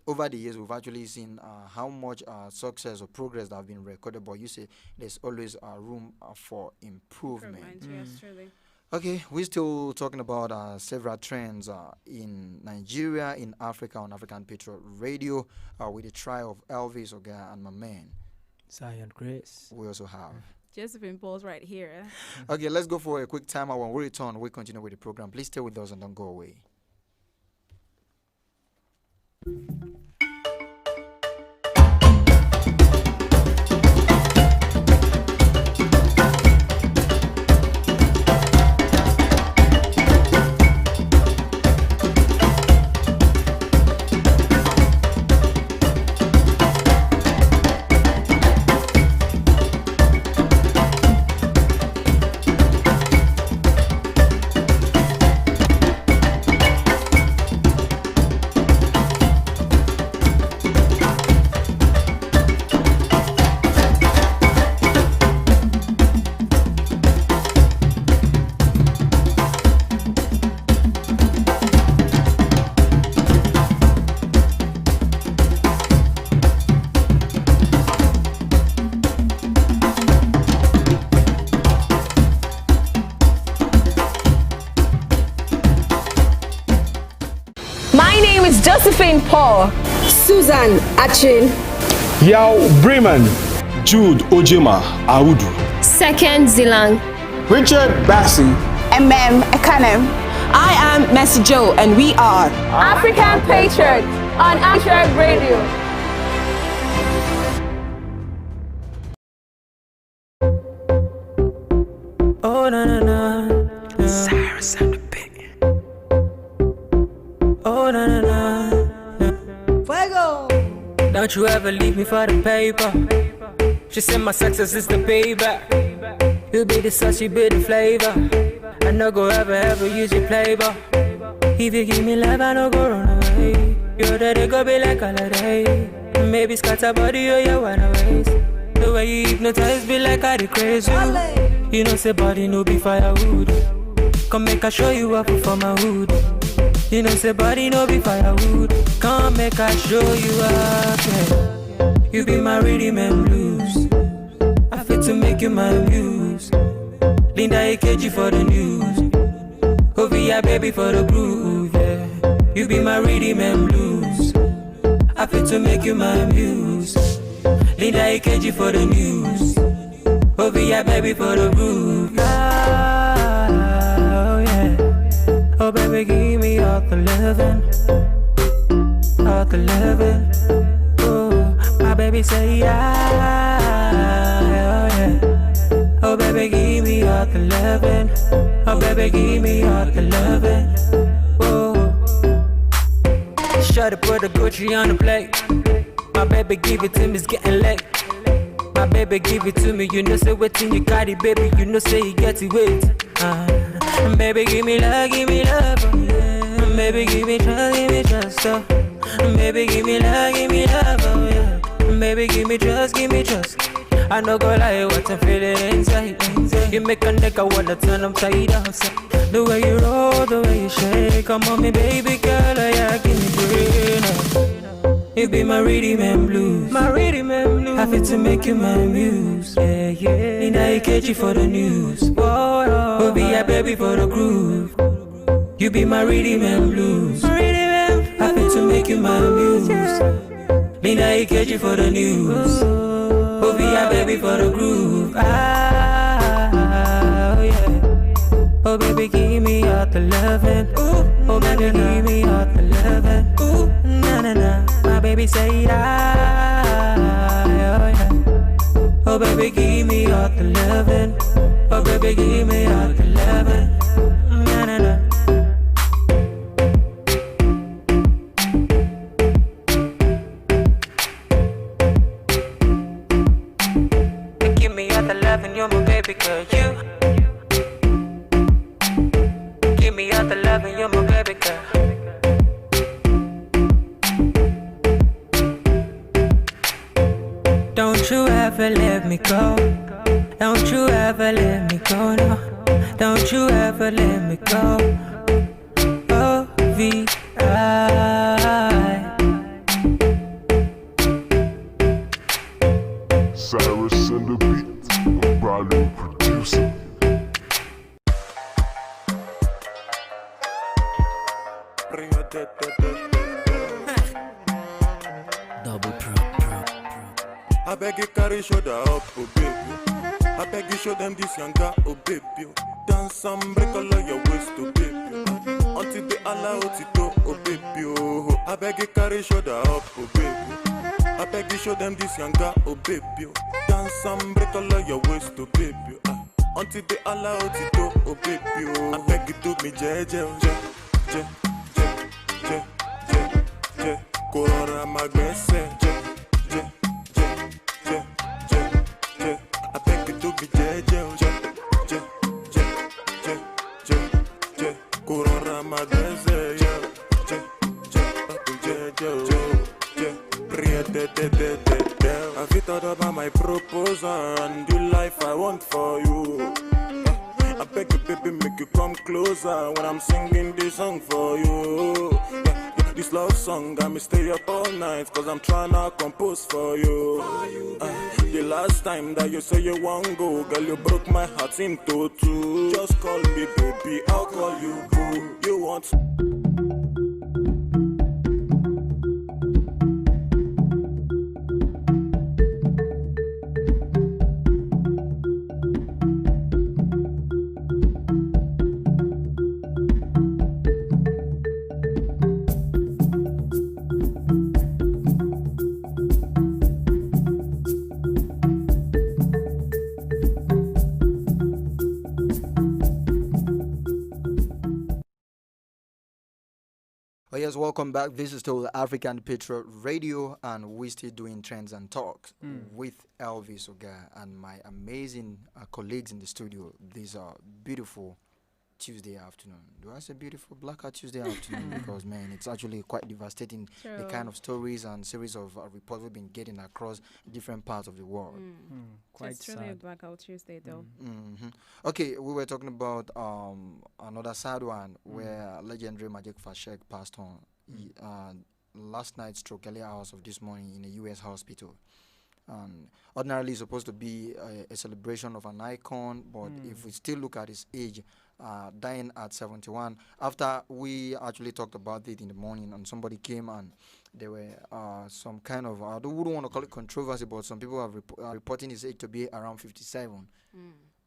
Over the years, we've actually seen how much success or progress that have been recorded, but you say there's always room for improvement. Yes, truly. Okay, we're still talking about several trends in Nigeria, in Africa, on African Patriot Radio, with the trial of Elvis Oga and my man Zion Grace. We also have Josephine Paul's right here. Okay, let's go for a quick time. When we return, we continue with the program. Please stay with us and don't go away. Josephine Paul, Susan Achin, Yao Bremen, Jude Ojema Audu, Second Zilang, Richard Bassi, Ekanem. I am Mercy Joe, and we are African Patriot on Patriot Radio. Oh na na na, Cyrus and the Big. Oh na na na, Fuego. Don't you ever leave me for the paper. She said my success is the payback. You be the sauce, you be the flavor. I no go ever use your playboy. If you give me love, I no go run away. You're there, they go be like holiday. Maybe scatter body or you wanna waste. The way you hypnotize be like I the crazy. You know say body no be firewood. Come make I show you up for my hood. You know say body no be firewood. Come make I show you up, yeah. You be my rhythm and blues. I fit to make you my muse. Linda AKG for the news. Oh, be a baby for the groove, yeah. You be my rhythm and blues. Happy to make you my muse. Linda AKG for the news. Oh, be a baby for the groove. Oh, yeah. Oh, baby, give me all the loving. All the loving. Oh, my baby say yeah. Oh, yeah. Oh, baby, give me all the loving. Oh, baby, give me all the loving. Oh, shut up, put the Gucci on the plate. My baby, give it to me, it's getting late. My baby, give it to me, you know, say waiting, you got it, baby, you know, say you get it, wait. Baby, give me love, oh, yeah. Baby, give me trust, oh. Baby, give me love, oh, yeah. Baby, give me trust. I no go lie, what I'm feeling inside. You make a nigga wanna turn upside down. The way you roll, the way you shake, come on me, baby girl, yeah, give me brain. You be my rhythm and blues, Happy to make you my muse, yeah, yeah. Linda AKG for the news, oh, be a baby for the groove. You be my rhythm and blues, Happy to make you my muse. Linda AKG for the news, oh, be a baby for the groove. Oh, yeah. Oh, baby, give me all the loving. Oh, baby, give me all the loving. Na na na. My baby say yeah. Oh, yeah. Oh, baby, give me all the loving. Oh, baby, give me all the loving. Na na na. Give me all the loving, you're my baby girl, you. Give me all the loving, you're my baby girl. Don't you ever let me go. Don't you ever let me go, no. Don't you ever let me go. Oh, V.I. Cyrus and the beat, a volume producer. Double pro. I beg you carry shoulder up, oh baby. I beg you show them this younger, oh baby. Dance and break all of your waist, oh baby. Until they allow it to, oh baby. Oh, I beg you carry shoulder up, oh baby. I beg you show them this younger, oh baby. Dance and break all of your waist, oh baby. Until they allow it to, oh baby. Oh, I beg you to me, jeje, Corona magbese, I beg you to be jeje, Corona magbese, Have you thought about my proposal and the life I want for you? I beg you, baby, make you come closer when I'm singing this song for you. This love song got me stay up all night, cause I'm tryna compose for you. The last time that you say you won't go, girl, you broke my heart into two. Just call me baby, I'll call you boo. You want Oh yes, welcome back. This is still the African Patriot Radio, and we're still doing Trends and Talks with Elvis Oga and my amazing colleagues in the studio. These are beautiful Tuesday afternoon. Do I say beautiful Blackout Tuesday afternoon? Because man, it's actually quite devastating. The kind of stories and series of reports we've been getting across different parts of the world. Quite it's really a Blackout Tuesday though. Okay, we were talking about another sad one where legendary Majek Fashek passed on last night, stroke early hours of this morning in a U.S. hospital. And ordinarily, it's supposed to be a celebration of an icon, but if we still look at his age, dying at 71, after we actually talked about it in the morning, and somebody came and there were some kind of, I wouldn't want to call it controversy, but some people are reporting his age to be around 57.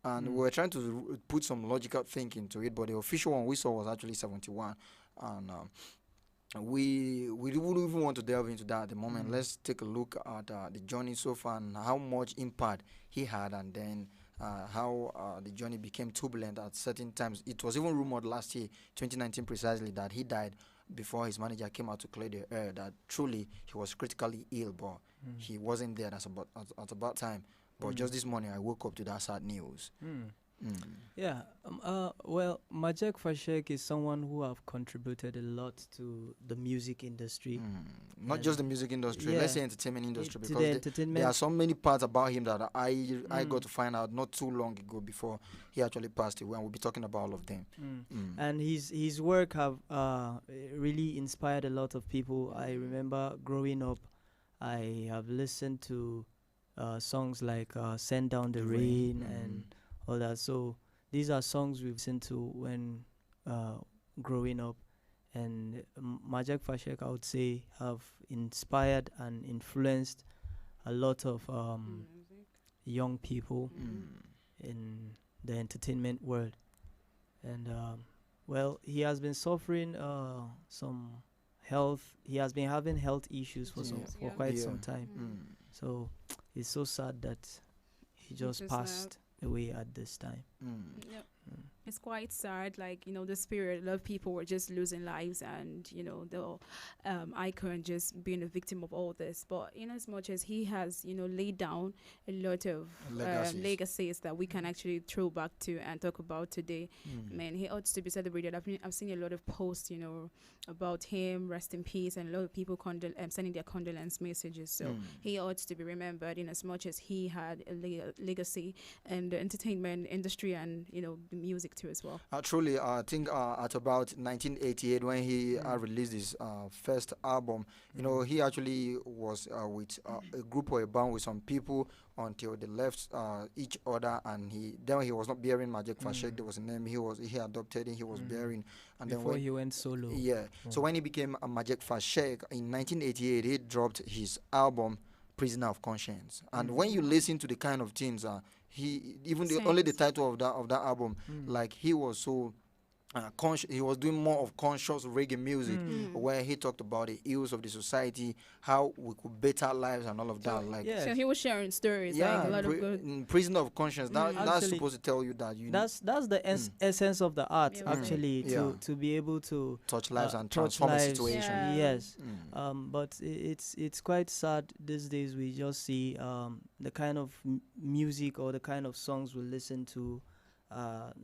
And we were trying to put some logical thinking to it, but the official one we saw was actually 71. And we wouldn't even want to delve into that at the moment. Let's take a look at the journey so far and how much impact he had, and then how the journey became turbulent at certain times. It was even rumored last year, 2019 precisely, that he died before his manager came out to clear the air, that truly he was critically ill, but he wasn't there at about time. But just this morning, I woke up to that sad news. Yeah. Well, Majek Fashek is someone who have contributed a lot to the music industry. Not just the music industry, let's say entertainment industry, because there are so many parts about him that I got to find out not too long ago before he actually passed away, and we'll be talking about all of them. And his work have really inspired a lot of people. I remember growing up, I have listened to songs like Send Down the Rain and all that. So these are songs we've listened to when growing up. And Majek Fashek, I would say, have inspired and influenced a lot of young people in the entertainment world. And well, he has been suffering some health. He has been having health issues for quite some time. So it's so sad that he just passed away at this time. Yep. It's quite sad, like, you know, this period, a lot of people were just losing lives, and, you know, the icon just being a victim of all this. But in as much as he has, you know, laid down a lot of legacies that we can actually throw back to and talk about today, man, he ought to be celebrated. I've seen a lot of posts, you know, about him, rest in peace, and a lot of people sending their condolence messages. So he ought to be remembered in as much as he had a legacy in the entertainment industry and, you know, the music too as well. Truly, I think at about 1988 when he released his first album, you know, he actually was with a group or a band with some people until they left each other, and he was not bearing Majek Fashek. There was a name he adopted and he was bearing, and before he went solo. So when he became Majek Fashek in 1988, he dropped his album Prisoner of Conscience. And when you listen to the kind of things only the title of that album, like, he was so he was doing more of conscious reggae music, where he talked about the ills of the society, how we could better lives and all of that. So he was sharing stories, like a lot of good. Prisoner of Conscience. That's supposed to tell you that that's the essence of the art, actually, to be able to touch lives and transform a situation. Yes, but it's quite sad these days. We just see the kind of music or the kind of songs we listen to.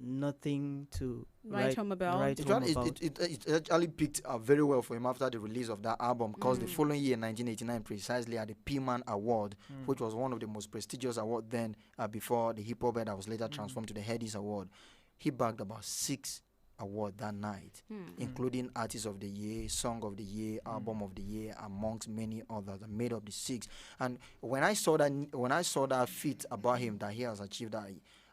Nothing to write home about. It actually picked up very well for him after the release of that album, because the following year, 1989, precisely at the P-Man Award, which was one of the most prestigious awards then, before the Hip Hop that was later transformed to the Headies Award, he bagged about 6 awards that night, including Artist of the Year, Song of the Year, Album of the Year, amongst many others. I made up the 6. And when I saw that feat about him, that he has achieved that,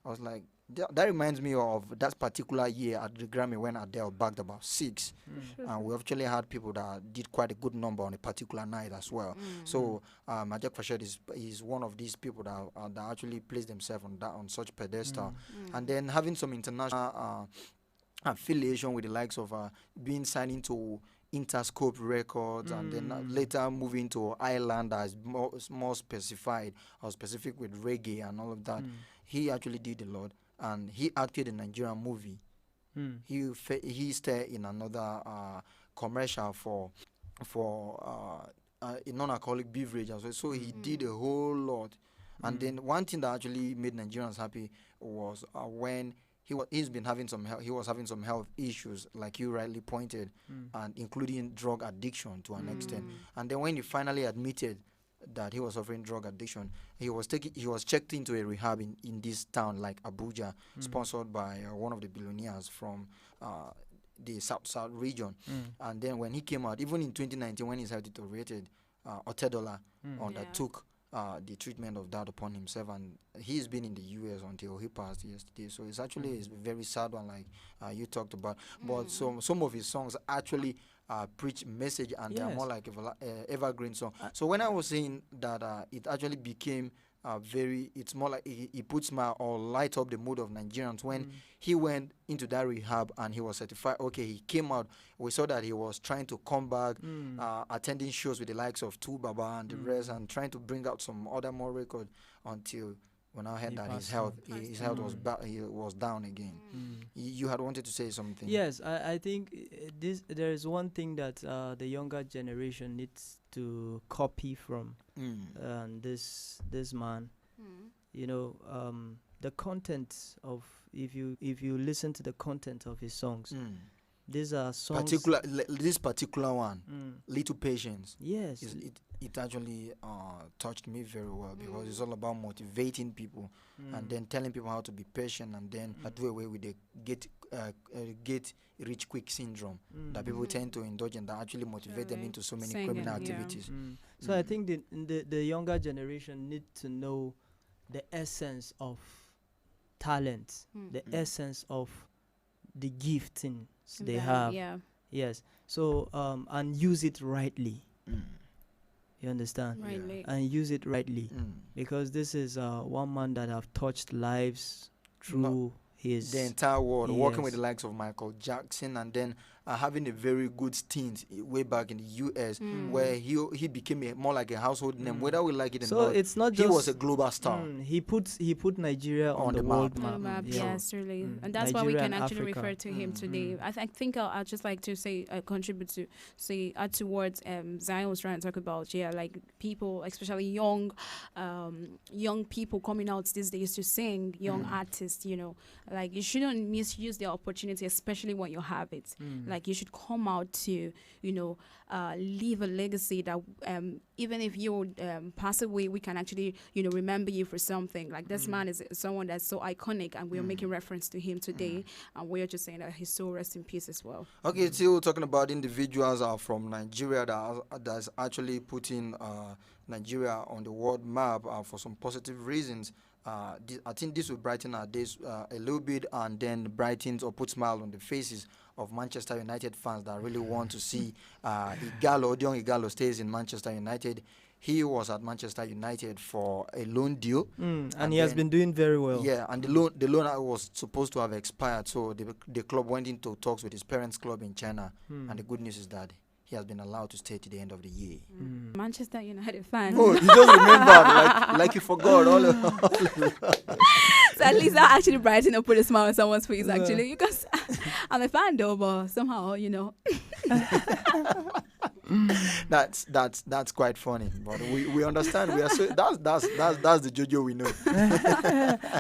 I was like, that reminds me of that particular year at the Grammy when Adele bagged about 6. And we actually had people that did quite a good number on a particular night as well. So Majek Fashek is one of these people that actually place themselves on such pedestal. And then having some international affiliation with the likes of being signed into Interscope Records, and then later moving to Ireland as more specified or specific with reggae and all of that. He actually did a lot. And he acted in a Nigerian movie. He starred in another commercial for a non-alcoholic beverage as well. So he did a whole lot. And then one thing that actually made Nigerians happy was when he was having some health issues, like you rightly pointed, and including drug addiction to an extent. And then when he finally admitted that he was suffering drug addiction, he was checked into a rehab in this town like Abuja, sponsored by one of the billionaires from the South region. And then when he came out, even in 2019 when his health deteriorated, Otedola undertook the treatment of that upon himself, and he's been in the US until he passed yesterday. So it's actually a very sad one, like you talked about. But some of his songs actually preach message, and they're more like evergreen song. So when I was saying that it actually became it's more like he puts or light up the mood of Nigerians when he went into that rehab and he was certified. Okay, he came out. We saw that he was trying to come back, attending shows with the likes of Tu Baba and the rest, and trying to bring out some other more record until when I heard that his health was down again. You had wanted to say something. Yes, I think there is one thing that the younger generation needs to copy from this man. You know, the content of if you listen to the content of his songs, these are songs. This particular one, Little Patience. Yes, it actually touched me very well because it's all about motivating people and then telling people how to be patient, and then do away with the get rich quick syndrome that people tend to indulge in, that actually motivate them into so many criminal activities. So I think the younger generation need to know the essence of talent, the essence of the gifting they have. Yes. So and use it rightly. You understand? Rightly. And use it rightly, because this is one man that have touched lives through the entire world, working with the likes of Michael Jackson, and then having a very good stint way back in the US, where he became more like a household name, whether we like it or not. It's not he was a global star. He put Nigeria on the world map. Yes, really, and that's Nigeria why we can actually Africa. refer to him today. I think I'll just like to say contribute to add towards Zion was trying to talk about like people, especially young people coming out these days to sing, young artists. You know, like you shouldn't misuse the opportunity, especially when you have it. Like you should come out to, leave a legacy that even if you pass away, we can actually, remember you for something. Like this man is someone that's so iconic, and we're making reference to him today, and we're just saying that his soul rests in peace as well. Okay, still talking about individuals from Nigeria that's actually putting Nigeria on the world map for some positive reasons. I think this will brighten our days a little bit, and then brightens or put smile on the faces of Manchester United fans that really want to see Odion Igalo stays in Manchester United. He was at Manchester United for a loan deal, and he has been doing very well. Yeah, and the loan was supposed to have expired, so the club went into talks with his parents' club in China, and the good news is that he has been allowed to stay to the end of the year. Manchester United fan. Oh, you just remembered, like you forgot all of So at least that actually brightened up, put a smile on someone's face, actually, because I'm a fan though, but somehow, That's quite funny, but we understand. We are so that's the JoJo we know.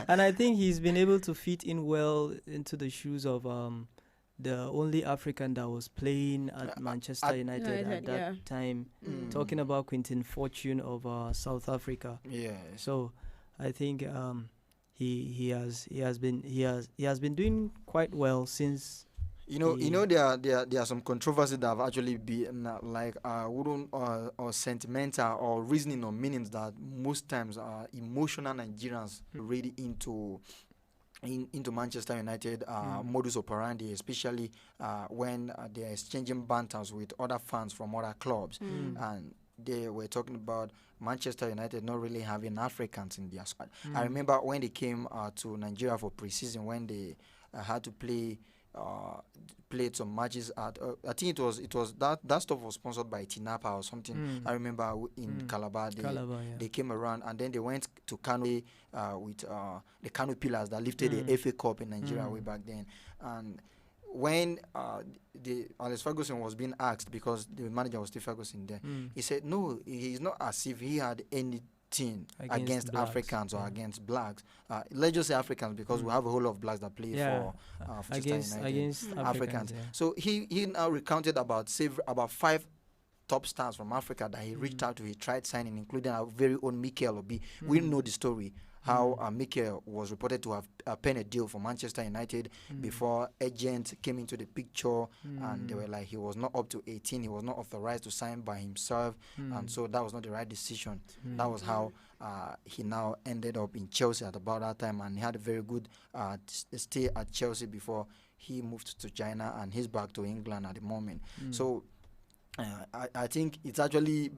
And I think he's been able to fit in well into the shoes of the only African that was playing at Manchester United at that time. Talking about Quinton Fortune of South Africa. Yeah. So I think he has been doing quite well since. There are some controversies that have actually been wooden or sentimental or reasoning or meanings that most times emotional Nigerians read into Manchester United modus operandi, especially when they're exchanging banters with other fans from other clubs. And they were talking about Manchester United not really having Africans in their squad. I remember when they came to Nigeria for pre-season, when they had to played some matches at I think it was that stuff was sponsored by Tinapa or something. I remember in Calabar they came around, and then they went to Kano with the Kano Pillars that lifted the FA Cup in Nigeria way back then. And when Alex Ferguson was being asked, because the manager was Steve Ferguson there, he said no, he's not as if he had any against Africans or against blacks. Let's just say Africans, because we have a whole lot of blacks that play for against Africans. Yeah. So he now recounted about 5 top stars from Africa that he reached out to. He tried signing, including our very own Mikel Obi. We know the story. how Mikel was reported to have penned a deal for Manchester United before agents came into the picture, and they were like, he was not up to 18, he was not authorized to sign by himself, and so that was not the right decision. That was how he now ended up in Chelsea at about that time, and he had a very good stay at Chelsea before he moved to China, and he's back to England at the moment. So I think it's actually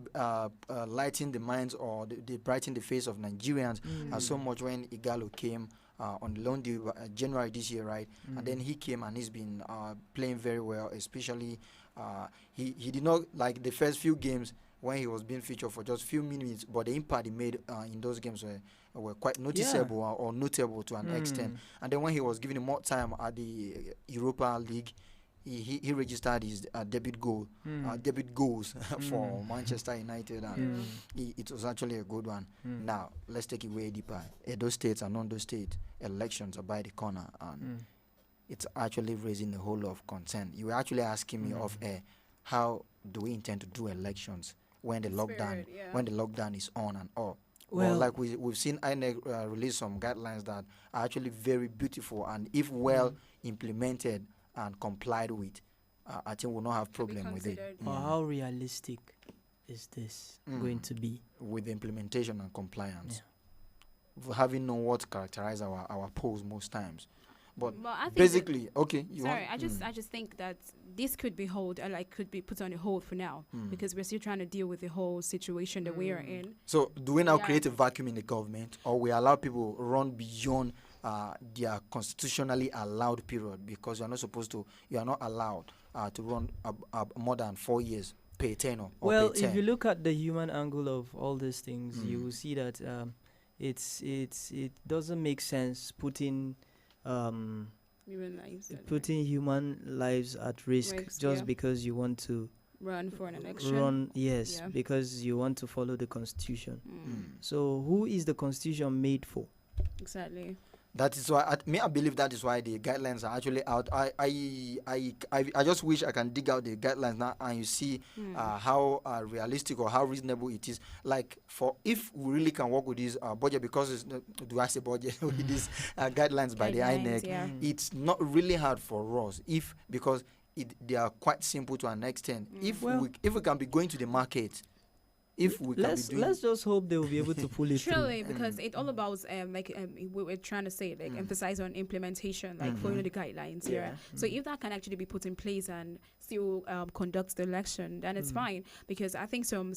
lighting the minds, or the brightening the face of Nigerians so much when Igalo came on the loan deal January this year, right? And then he came and he's been playing very well, especially he did not like the first few games when he was being featured for just few minutes, but the impact he made in those games were quite noticeable or notable to an extent. And then when he was given more time at the Europa League, he registered his debut goals for Manchester United, and it was actually a good one. Now let's take it way deeper. Edo State and non-Edo State elections are by the corner, and it's actually raising a whole lot of concern. You were actually asking me of how do we intend to do elections when the lockdown is on and off. Well, like we've seen INEC release some guidelines that are actually very beautiful, and if well implemented and complied with, I think we'll not have problem with it. How realistic is this going to be with the implementation and compliance? Having known what characterize our polls most times. But I think basically, okay. I just think that this could be could be put on a hold for now, because we're still trying to deal with the whole situation that we are in. So do we now create a vacuum in the government, or we allow people run beyond their constitutionally allowed period, because you are not allowed to run more than 4 years per tenure? Well, if you look at the human angle of all these things, you will see that it doesn't make sense putting human lives at risk just because you want to run for an election. Because you want to follow the constitution. So who is the constitution made for? Exactly. That is why I believe that is why the guidelines are actually out. I just wish I can dig out the guidelines now and you see how realistic or how reasonable it is. Like, for if we really can work with this budget, because it's do I say budget with these guidelines by the INEC, it's not really hard for us because they are quite simple to an extent. If we can be going to the market. Let's just hope they will be able to pull it Truly, through. because it all about we're trying to say emphasize on implementation, following the guidelines. So if that can actually be put in place and still conduct the election, then it's fine. Because I think some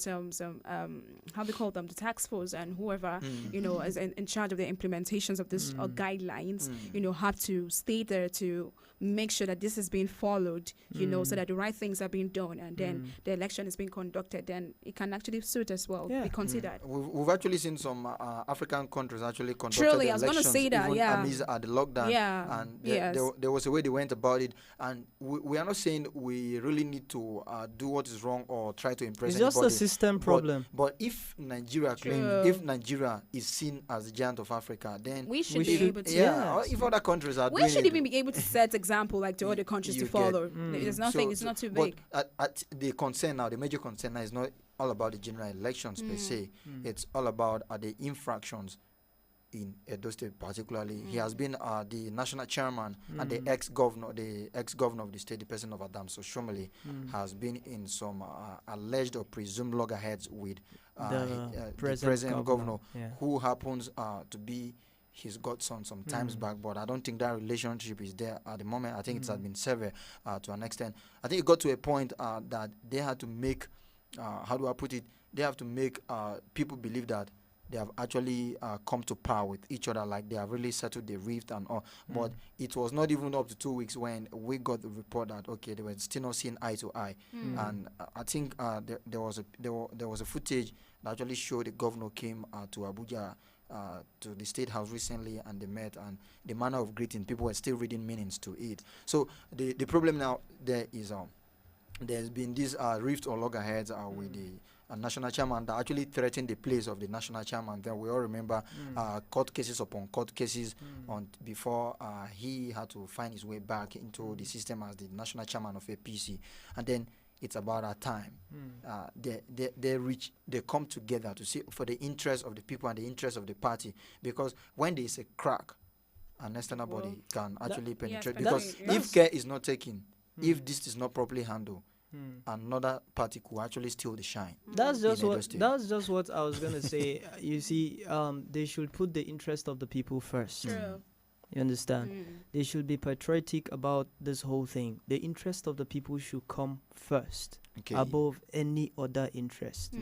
how they call them, the task force and whoever is in charge of the implementations of this guidelines, have to stay there to make sure that this is being followed, so that the right things are being done, and then the election is being conducted. Then it can actually suit as well. Be considered. We've actually seen some African countries actually conducted Truly, elections. I was going to say that. Amidst the lockdown. And there was a way they went about it. And we are not saying we really need to do what is wrong or try to impress anybody. It's just a system problem. But if Nigeria is seen as the giant of Africa, then we should be able to. Or if other countries are we should even be able to set example to other countries to follow. There's nothing. It's not too big. But the major concern now is not all about the general elections per se. It's all about the infractions in Edo State particularly. He has been the national chairman and the ex-governor of the state, the person of Adams Oshomole, has been in some alleged or presumed loggerheads with the present governor who happens to be his godson some times back, but I don't think that relationship is there at the moment. I think it has been severed to an extent. I think it got to a point that they had to make, how do I put it, they have to make people believe that they have actually come to power with each other, like they have really settled the rift and all. But it was not even up to 2 weeks when we got the report that, okay, they were still not seeing eye to eye. And I think there was a footage that actually showed the governor came to Abuja, to the State House recently, and they met, and the manner of greeting, people were still reading meanings to it. So the problem now there is there's been this rift or loggerheads with the national chairman that actually threatened the place of the national chairman. Then we all remember court cases upon court cases before he had to find his way back into the system as the national chairman of APC. And then it's about our time. They come together to see for the interest of the people and the interest of the party, because when there is a crack, an external body can actually penetrate. Because if care is not taken, if this is not properly handled, another party could actually steal the shine. That's just what I was gonna say. You see, they should put the interest of the people first. True. You understand? They should be patriotic about this whole thing. The interest of the people should come first, above any other interest.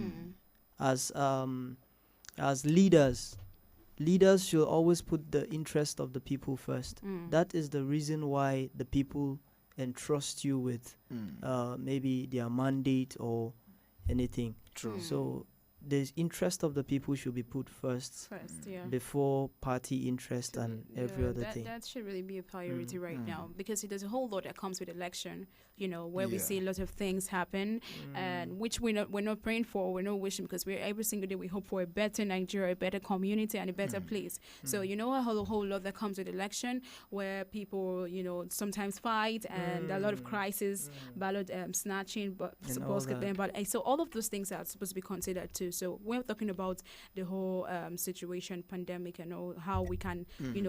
As leaders should always put the interest of the people first. That is the reason why the people entrust you with maybe their mandate or anything. True. So the interest of the people should be put first before party interest and every other thing. That should really be a priority right now, because there's a whole lot that comes with election, where we see a lot of things happen, and which we're not praying for, we're not wishing, because every single day we hope for a better Nigeria, a better community, and a better place. So a whole lot that comes with election, where people sometimes fight, and a lot of crisis, ballot snatching, but so all of those things are supposed to be considered too. So we're talking about the whole situation, pandemic, and all, how we can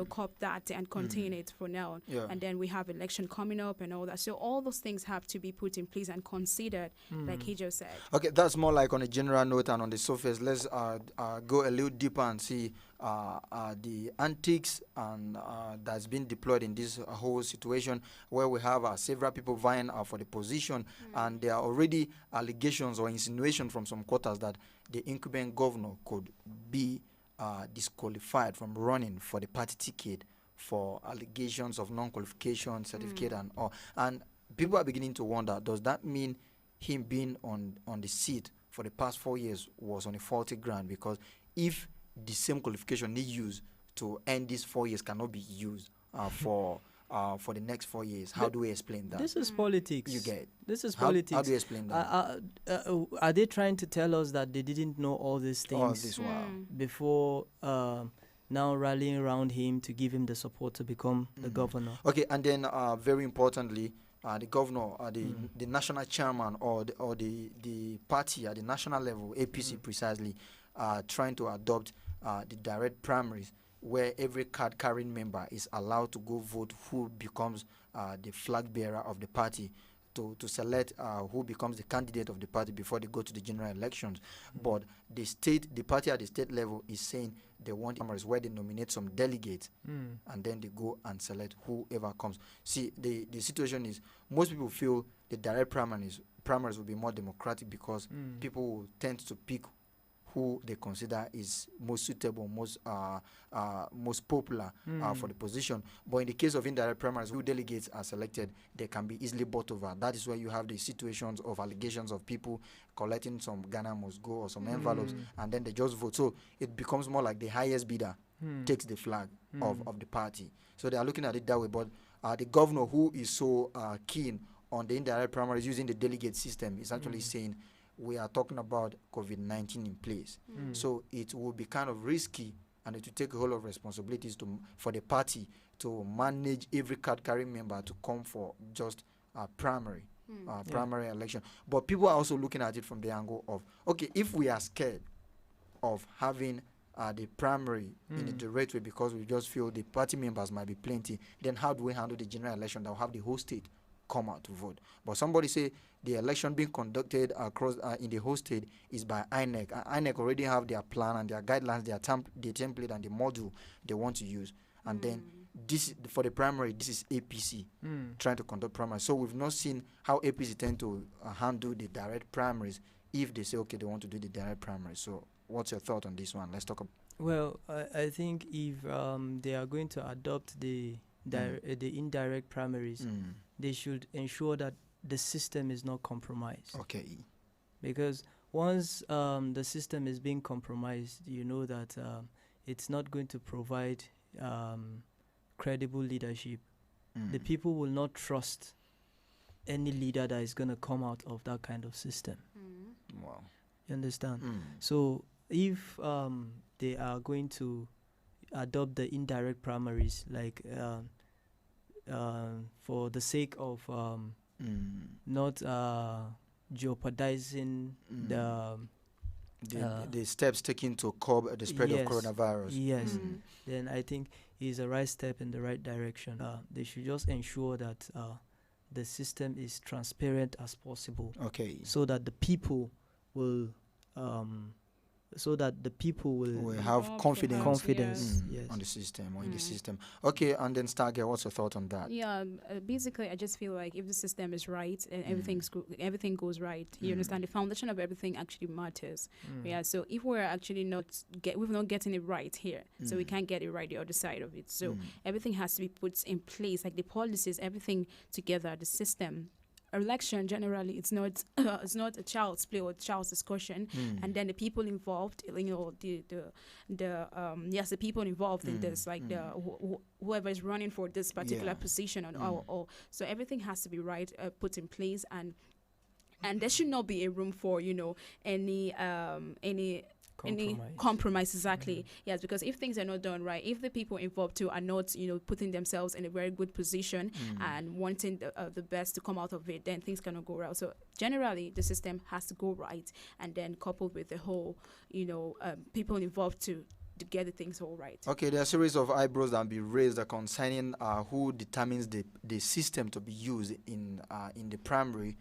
cope that and contain it for now. And then we have election coming up and all that. So all those things have to be put in place and considered, like he just said. Okay, that's more like on a general note, and on the surface, let's go a little deeper and see the antics and that's been deployed in this whole situation, where we have several people vying for the position, and there are already allegations or insinuation from some quarters that the incumbent governor could be disqualified from running for the party ticket for allegations of non-qualification certificate and all. And people are beginning to wonder, does that mean him being on the seat for the past 4 years was on a faulty ground? Because if the same qualification he used to end these 4 years cannot be used for the next 4 years, how do we explain that? This is politics. You get this is politics. How do you explain that? Are they trying to tell us that they didn't know all these things before now rallying around him to give him the support to become the governor? Okay, and then very importantly, the governor, the national chairman, or the party at the national level, APC precisely, trying to adopt the direct primaries, where every card-carrying member is allowed to go vote who becomes the flag bearer of the party, to select who becomes the candidate of the party before they go to the general elections. But the party at the state level is saying they want primaries where they nominate some delegates, and then they go and select whoever comes. See, the situation is, most people feel the direct primaries will be more democratic, because people will tend to pick who they consider is most suitable, most popular for the position. But in the case of indirect primaries, who delegates are selected, they can be easily bought over. That is where you have the situations of allegations of people collecting some Ghana must go or some envelopes, and then they just vote. So it becomes more like the highest bidder takes the flag of the party. So they are looking at it that way. But the governor, who is so keen on the indirect primaries using the delegate system, is actually saying, we are talking about COVID-19 in place. So it will be kind of risky, and it will take a whole lot of responsibilities for the party to manage every card-carrying member to come for just a primary election. But people are also looking at it from the angle of, okay, if we are scared of having the primary in a direct way because we just feel the party members might be plenty, then how do we handle the general election that will have the whole state come out to vote? But somebody say the election being conducted across in the whole state is by INEC. INEC already have their plan and their guidelines, their template and the module they want to use. And then this, for the primary, this is APC trying to conduct primary. So we've not seen how APC tend to handle the direct primaries if they say, okay, they want to do the direct primary. So what's your thought on this one? Let's talk about. Well, I think if they are going to adopt the indirect primaries, they should ensure that the system is not compromised. Okay. Because once the system is being compromised, you know that it's not going to provide credible leadership. The people will not trust any leader that is going to come out of that kind of system. Wow. You understand? So if they are going to adopt the indirect primaries, like for the sake of not jeopardizing the steps taken to curb the spread of coronavirus. Yes, then I think is a right step in the right direction. They should just ensure that the system is transparent as possible. Okay. So that the people will have confidence yes. on the system or in the system. Okay, and then Stargirl, what's your thought on that? Yeah, basically, I just feel like if the system is right and everything goes right, you understand, the foundation of everything actually matters. Yeah, so if we're actually we're not getting it right here, so we can't get it right the other side of it. So everything has to be put in place, like the policies, everything together, the system. Election generally, it's not a child's play or child's discussion, and then the people involved, the people involved in this, like whoever is running for this particular position or so everything has to be right, put in place, and there should not be a room for any compromise. Exactly. Yes, because if things are not done right, if the people involved too are not putting themselves in a very good position and wanting the best to come out of it, then things cannot go well. So generally the system has to go right, and then coupled with the whole people involved to get the things all right. Okay, there are a series of eyebrows that will be raised concerning who determines the system to be used in the primary